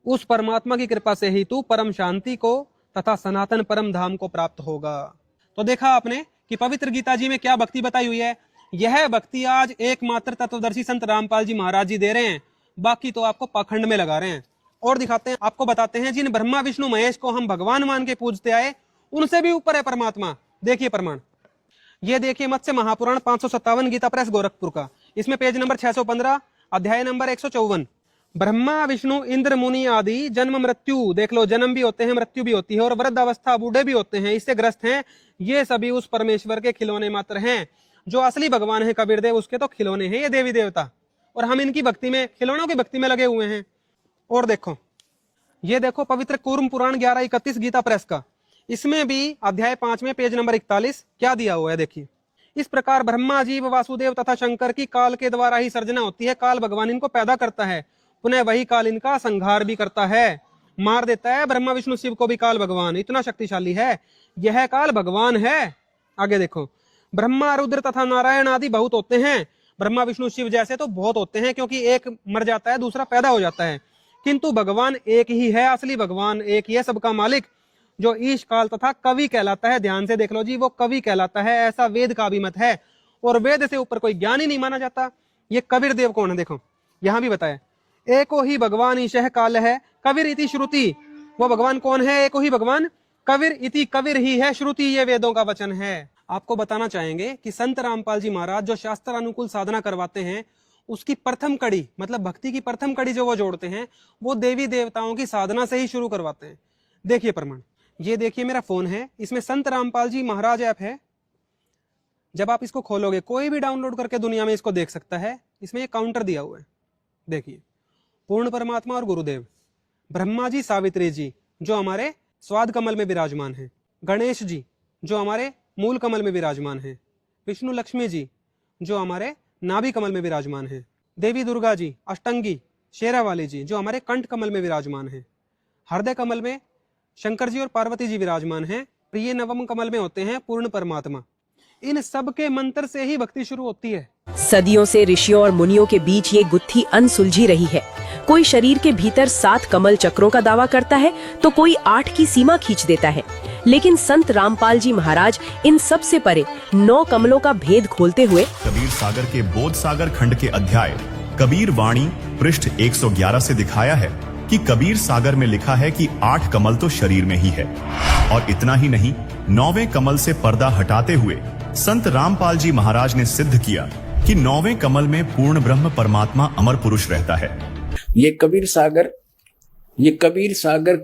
उस परमात्मा की कृपा से ही तू परम शांति को तथा सनातन परम धाम को प्राप्त होगा। तो देखा आपने कि पवित्र गीता जी में क्या भक्ति बताई हुई है। यह भक्ति आज एकमात्र तत्वदर्शी संत रामपाल जी महाराज जी दे रहे हैं। बाकी तो आपको पाखंड में लगा रहे हैं। और दिखाते हैं, आपको बताते हैं, जिन ब्रह्मा विष्णु महेश को हम भगवान मान के पूजते आए उनसे भी ऊपर है परमात्मा। देखिए प्रमाण। ये देखिए मत्स्य महापुराण 557 गीता प्रेस गोरखपुर का। इसमें पेज नंबर 615 अध्याय नंबर 154। ब्रह्मा विष्णु इंद्र मुनि आदि जन्म मृत्यु, देख लो, जन्म भी होते हैं मृत्यु भी होती है, और वृद्ध अवस्था बूढ़े भी होते हैं, इससे ग्रस्त हैं। ये सभी उस परमेश्वर के खिलौने मात्र हैं। जो असली भगवान है कबीर देव, उसके तो खिलौने हैं ये देवी देवता, और हम इनकी भक्ति में, खिलौनों की भक्ति में लगे हुए हैं। और देखो, ये देखो पवित्र कूर्म पुराण 1131 गीता प्रेस का। इसमें भी अध्याय 5 में पेज नंबर 41 क्या दिया हुआ है देखिए। इस प्रकार ब्रह्मा जीव वासुदेव तथा शंकर की काल के द्वारा ही सर्जना होती है। काल भगवान इनको पैदा करता है, पुनः वही काल इनका संहार भी करता है, मार देता है। ब्रह्मा विष्णु शिव को भी काल भगवान इतना शक्तिशाली है। यह काल भगवान है। आगे देखो, ब्रह्मा रुद्र तथा नारायण आदि बहुत होते हैं। ब्रह्मा विष्णु शिव जैसे तो बहुत होते हैं, क्योंकि एक मर जाता है दूसरा पैदा हो जाता है, किंतु भगवान एक ही है। असली भगवान एक ही है, सबका मालिक, जो ईश काल तथा कवि कहलाता है। ध्यान से देख लो जी, वो कवि कहलाता है, ऐसा वेद का अभिमत है। और वेद से ऊपर कोई ज्ञान ही नहीं माना जाता। ये कबीर देव कौन है देखो, यहां भी बताया, एको ही भगवान ईशः काल है कबीर इति श्रुति। वो भगवान कौन है? एको ही भगवान कबीर इति, कबीर ही है श्रुति, ये वेदों का वचन है। आपको बताना चाहेंगे कि संत रामपाल जी महाराज जो शास्त्र अनुकूल साधना करवाते हैं, उसकी प्रथम कड़ी, मतलब भक्ति की प्रथम कड़ी जो वो जोड़ते हैं, वो देवी देवताओं की साधना से ही शुरू करवाते हैं। देखिए प्रमाण। ये देखिए मेरा फोन है, इसमें संत रामपाल जी महाराज ऐप है। जब आप इसको खोलोगे, कोई भी डाउनलोड करके दुनिया में इसको देख सकता है। इसमें एक काउंटर दिया हुआ है, देखिए, पूर्ण परमात्मा और गुरुदेव, ब्रह्मा जी सावित्री जी जो हमारे स्वाद कमल में विराजमान है, गणेश जी जो हमारे मूल कमल में विराजमान है, विष्णु लक्ष्मी जी जो हमारे नाभि कमल में विराजमान है, देवी दुर्गा जी अष्टंगी शेरावाली जी जो हमारे कंठ कमल में विराजमान है, हृदय कमल में शंकर जी और पार्वती जी विराजमान हैं। ये नवम कमल में होते हैं पूर्ण परमात्मा। इन सब के मंत्र से ही भक्ति शुरू होती है। सदियों से ऋषियों और मुनियों के बीच ये गुत्थी अनसुलझी रही है। कोई शरीर के भीतर 7 कमल चक्रों का दावा करता है तो कोई 8 की सीमा खींच देता है, लेकिन संत रामपाल जी महाराज इन सब से परे 9 कमलों का भेद खोलते हुए कबीर सागर के बोध सागर खंड के अध्याय कबीर वाणी पृष्ठ 111 से दिखाया है कि कबीर सागर में लिखा है कि 8 कमल तो शरीर में ही है। और इतना ही नहीं, 9वें कमल से पर्दा हटाते हुए संत रामपाल जी महाराज ने सिद्ध किया कि 9वें कमल में पूर्ण ब्रह्म परमात्मा अमर पुरुष रहता है। ये कबीर सागर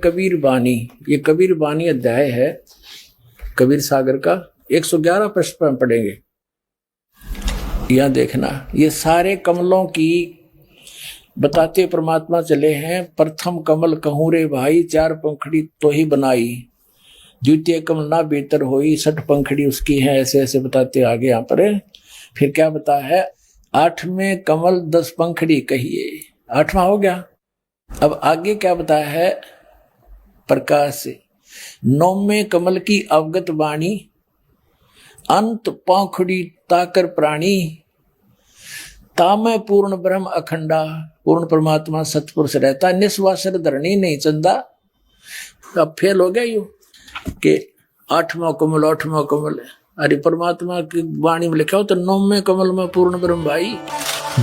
कबीर बानी, ये कबीर बानी अध्याय है कबीर सागर का। 111 पृष्ठ पर पढ़ेंगे। यह देखना, ये सारे कमलों की बताते परमात्मा चले हैं। प्रथम कमल कहूँ रे भाई, 4 पंखड़ी तो ही बनाई, द्वितीय कमल ना बेहतर होई, 60 पंखड़ी उसकी है। ऐसे ऐसे बताते आगे यहाँ पर। फिर क्या बता है, 8वें कमल 10 पंखड़ी कहिए, 8वां हो गया। अब आगे क्या बताया है, प्रकाश से 9वें कमल की अवगत वाणी, अंत पंखड़ी ताकर प्राणी, तामे पूर्ण ब्रह्म अखंडा, पूर्ण परमात्मा सतपुरुष रहता, निस्वासर धरणी नहीं चंदा। अब फेल हो गया यू कि 8वां कमल है। अरे परमात्मा की वाणी में लिखा हो तो 9वें कमल में पूर्ण ब्रह्म भाई।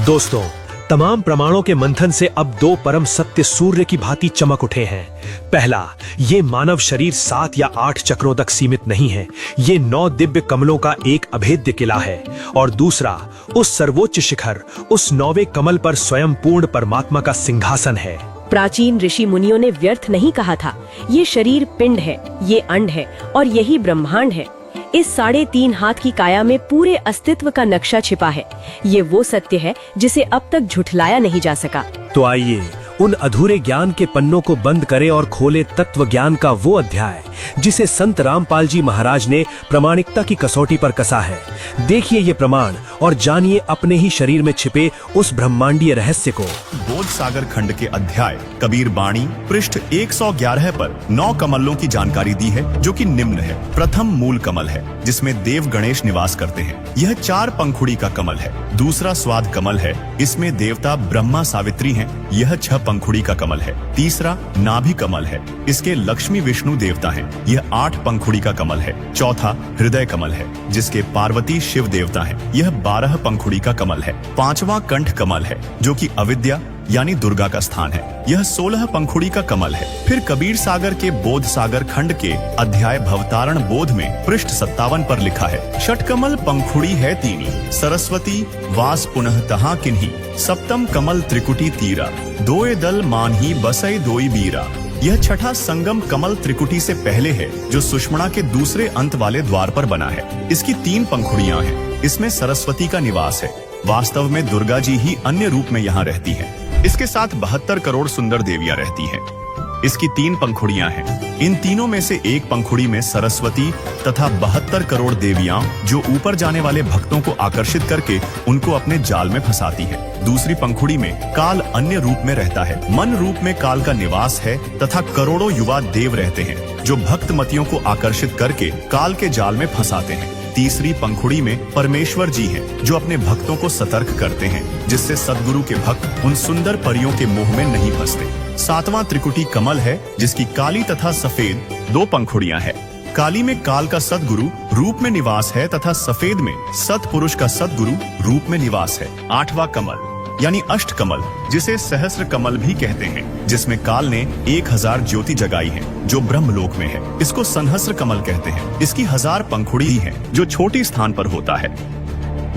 दोस्तों, तमाम प्रमाणों के मंथन से अब 2 परम सत्य सूर्य की भांति चमक उठे हैं। पहला, ये मानव शरीर 7 या 8 चक्रों तक सीमित नहीं है, ये 9 दिव्य कमलों का एक अभेद्य किला है। और दूसरा, उस सर्वोच्च शिखर, उस 9वें कमल पर स्वयं पूर्ण परमात्मा का सिंहासन है। प्राचीन ऋषि मुनियों ने व्यर्थ नहीं कहा था, ये शरीर पिंड है, ये अंड है और यही ब्रह्मांड है। इस 3.5 हाथ की काया में पूरे अस्तित्व का नक्शा छिपा है। ये वो सत्य है जिसे अब तक झुठलाया नहीं जा सका। तो आइए उन अधूरे ज्ञान के पन्नों को बंद करें और खोले तत्व ज्ञान का वो अध्याय जिसे संत रामपाल जी महाराज ने प्रामाणिकता की कसौटी पर कसा है। देखिए ये प्रमाण और जानिए अपने ही शरीर में छिपे उस ब्रह्मांडीय रहस्य को। बोध सागर खंड के अध्याय कबीर बाणी पृष्ठ 111 पर 9 कमलों की जानकारी दी है, जो कि निम्न है। प्रथम मूल कमल है, जिसमें देव गणेश निवास करते हैं। यह 4 पंखुड़ी का कमल है। दूसरा स्वाद कमल है, इसमें देवता ब्रह्मा सावित्री हैं। यह 6 पंखुड़ी का कमल है। तीसरा नाभि कमल है, इसके लक्ष्मी विष्णु देवता हैं। यह 8 पंखुड़ी का कमल है। चौथा हृदय कमल है, जिसके पार्वती शिव देवता हैं। यह 12 पंखुड़ी का कमल है। 5वां कंठ कमल है, जो कि अविद्या यानी दुर्गा का स्थान है। यह 16 पंखुड़ी का कमल है। फिर कबीर सागर के बोध सागर खंड के अध्याय भवतारण बोध में पृष्ठ 57 पर लिखा है, षटकमल पंखुड़ी है 3, सरस्वती वास पुनः तहा किन्ही, सप्तम कमल त्रिकुटी तीरा, 2 दल मानही बसई 2 बीरा। यह 6ठा संगम कमल त्रिकुटी से पहले है, जो सुषमणा के दूसरे अंत वाले द्वार पर बना है। इसकी 3 पंखुड़ियां हैं। इसमें सरस्वती का निवास है। वास्तव में दुर्गा जी ही अन्य रूप में यहाँ रहती है। इसके साथ 72 करोड़ सुंदर देवियां रहती हैं। इसकी 3 पंखुड़ियां हैं। इन तीनों में से एक पंखुड़ी में सरस्वती तथा 72 करोड़ देवियां, जो ऊपर जाने वाले भक्तों को आकर्षित करके उनको अपने जाल में फंसाती हैं। दूसरी पंखुड़ी में काल अन्य रूप में रहता है। मन रूप में काल का निवास है तथा करोड़ों युवा देव रहते हैं, जो भक्त मतियों को आकर्षित करके काल के जाल में फंसाते हैं। तीसरी पंखुड़ी में परमेश्वर जी हैं, जो अपने भक्तों को सतर्क करते हैं, जिससे सद्गुरु के भक्त उन सुंदर परियों के मोह में नहीं फंसते। 7वां त्रिकुटी कमल है, जिसकी काली तथा सफेद 2 पंखुड़ियां हैं। काली में काल का सद्गुरु रूप में निवास है तथा सफेद में सतपुरुष का सद्गुरु रूप में निवास है। 8वां कमल यानी अष्ट कमल, जिसे सहस्र कमल भी कहते हैं, जिसमें काल ने 1000 ज्योति जगाई है, जो ब्रह्मलोक में है। इसको संहस्र कमल कहते हैं। इसकी 1000 पंखुड़ी ही है, जो छोटी स्थान पर होता है।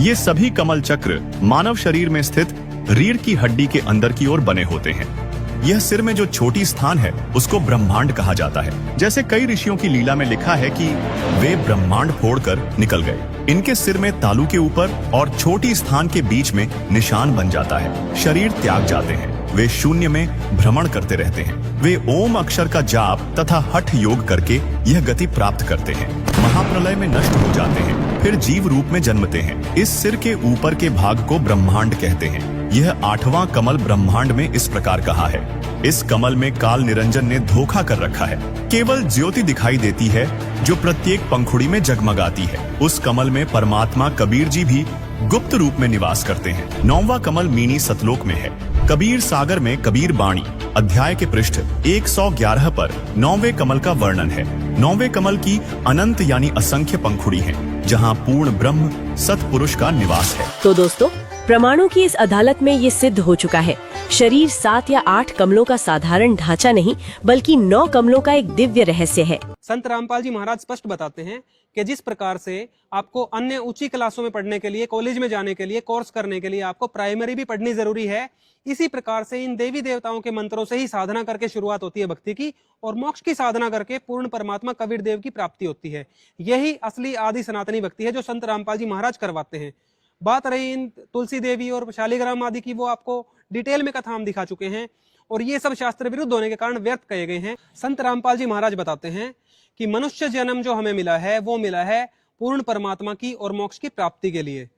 ये सभी कमल चक्र मानव शरीर में स्थित रीढ़ की हड्डी के अंदर की ओर बने होते हैं। यह सिर में जो छोटी स्थान है, उसको ब्रह्मांड कहा जाता है। जैसे कई ऋषियों की लीला में लिखा है कि वे ब्रह्मांड फोड़कर निकल गए। इनके सिर में तालू के ऊपर और छोटी स्थान के बीच में निशान बन जाता है। शरीर त्याग जाते हैं। वे शून्य में भ्रमण करते रहते हैं। वे ओम अक्षर का जाप तथा हठ योग करके यह गति प्राप्त करते हैं। महाप्रलय में नष्ट हो जाते हैं, फिर जीव रूप में जन्मते हैं। इस सिर के ऊपर के भाग को ब्रह्मांड कहते हैं। यह 8वां कमल ब्रह्मांड में इस प्रकार कहा है। इस कमल में काल निरंजन ने धोखा कर रखा है। केवल ज्योति दिखाई देती है, जो प्रत्येक पंखुड़ी में जगमगाती है। उस कमल में परमात्मा कबीर जी भी गुप्त रूप में निवास करते हैं। 9वां कमल मीनी सतलोक में है। कबीर सागर में कबीर बाणी अध्याय के पृष्ठ 111 पर 9वें कमल का वर्णन है। 9वें कमल की अनंत यानी असंख्य पंखुड़ी हैं, जहां पूर्ण ब्रह्म सतपुरुष का निवास है। तो दोस्तों, प्रमाणों की इस अदालत में ये सिद्ध हो चुका है, शरीर 7 या 8 कमलों का साधारण ढांचा नहीं, बल्कि 9 कमलों का एक दिव्य रहस्य है। संत रामपाल जी महाराज स्पष्ट बताते हैं कि जिस प्रकार से आपको अन्य ऊंची क्लासों में पढ़ने के लिए, कॉलेज में जाने के लिए, कोर्स करने के लिए आपको प्राइमरी भी पढ़नी जरूरी है, इसी प्रकार से इन देवी देवताओं के मंत्रों से ही साधना करके शुरुआत होती है भक्ति की, और मोक्ष की साधना करके पूर्ण परमात्मा कबीर देव की प्राप्ति होती है। यही असली आदि सनातनी भक्ति है जो संत रामपाल जी महाराज करवाते हैं। बात रही इन तुलसी देवी और शालिग्राम आदि की, वो आपको डिटेल में कथा हम दिखा चुके हैं, और ये सब शास्त्र विरुद्ध होने के कारण व्यर्थ कहे गए हैं। संत रामपाल जी महाराज बताते हैं कि मनुष्य जन्म जो हमें मिला है वो मिला है पूर्ण परमात्मा की और मोक्ष की प्राप्ति के लिए।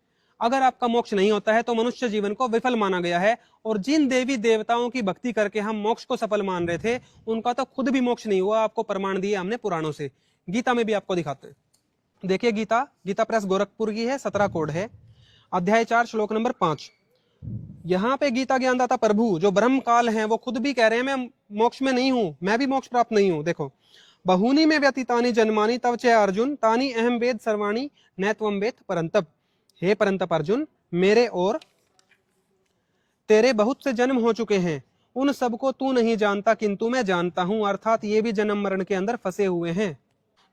अगर आपका मोक्ष नहीं होता है तो मनुष्य जीवन को विफल माना गया है, और जिन देवी देवताओं की भक्ति करके हम मोक्ष को सफल मान रहे थे उनका तो खुद भी मोक्ष नहीं हुआ। आपको प्रमाण दिए हमने पुराणों से, गीता में भी आपको दिखाते हैं। देखिए गीता प्रेस गोरखपुर की है, 17 कोड है, अध्याय 4 श्लोक नंबर 5। यहाँ पे गीता ज्ञानदाता प्रभु जो ब्रह्म काल हैं वो खुद भी कह रहे हैं मैं मोक्ष में नहीं हूं, मैं भी मोक्ष प्राप्त नहीं हूं। देखो, बहुनी में व्यतीतानि जन्मानि तव च अर्जुन तानि अहम वेद सर्वाणि न त्वम वेद परंतप। हे परंतप अर्जुन, मेरे और तेरे बहुत से जन्म हो चुके हैं, उन सबको तू नहीं जानता किंतु मैं जानता हूं, अर्थात ये भी जन्म मरण के अंदर फंसे हुए हैं।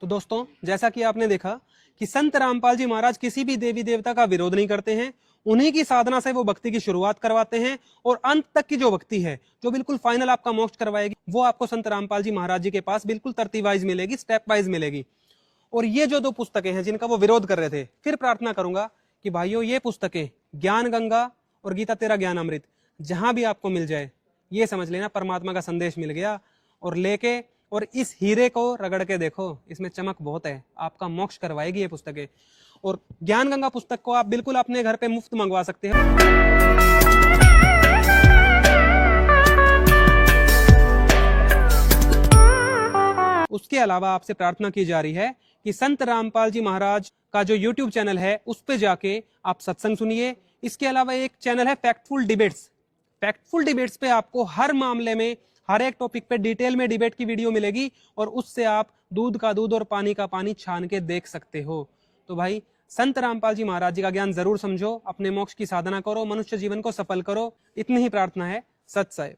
तो दोस्तों, जैसा कि आपने देखा कि संत रामपाल जी महाराज किसी भी देवी देवता का विरोध नहीं करते हैं, उन्हीं की साधना से वो भक्ति की शुरुआत करवाते हैं, और अंत तक की जो भक्ति है जो बिल्कुल फाइनल आपका मोक्ष करवाएगी वो आपको संत रामपाल जी महाराज जी के पास बिल्कुल तरतीब वाइज मिलेगी, स्टेप वाइज मिलेगी। और ये जो 2 पुस्तकें हैं जिनका वो विरोध कर रहे थे, फिर प्रार्थना करूंगा कि भाइयों ये पुस्तकें ज्ञान गंगा और गीता तेरा ज्ञान अमृत जहां भी आपको मिल जाए, ये समझ लेना परमात्मा का संदेश मिल गया, और लेके और इस हीरे को रगड़ के देखो, इसमें चमक बहुत है, आपका मोक्ष करवाएगी ये पुस्तकें। और ज्ञान गंगा पुस्तक को आप बिल्कुल अपने घर पे मुफ्त मंगवा सकते हैं। उसके अलावा आपसे प्रार्थना की जा रही है कि संत रामपाल जी महाराज का जो YouTube चैनल है उस पे जाके आप सत्संग सुनिए। इसके अलावा एक चैनल है फैक्टफुल डिबेट्स। फैक्टफुल डिबेट्स पे आपको हर मामले में, हर एक टॉपिक पे डिटेल में डिबेट की वीडियो मिलेगी, और उससे आप दूध का दूध और पानी का पानी छान के देख सकते हो। तो भाई, संत रामपाल जी महाराज जी का ज्ञान जरूर समझो, अपने मोक्ष की साधना करो, मनुष्य जीवन को सफल करो, इतनी ही प्रार्थना है। सत साहिब।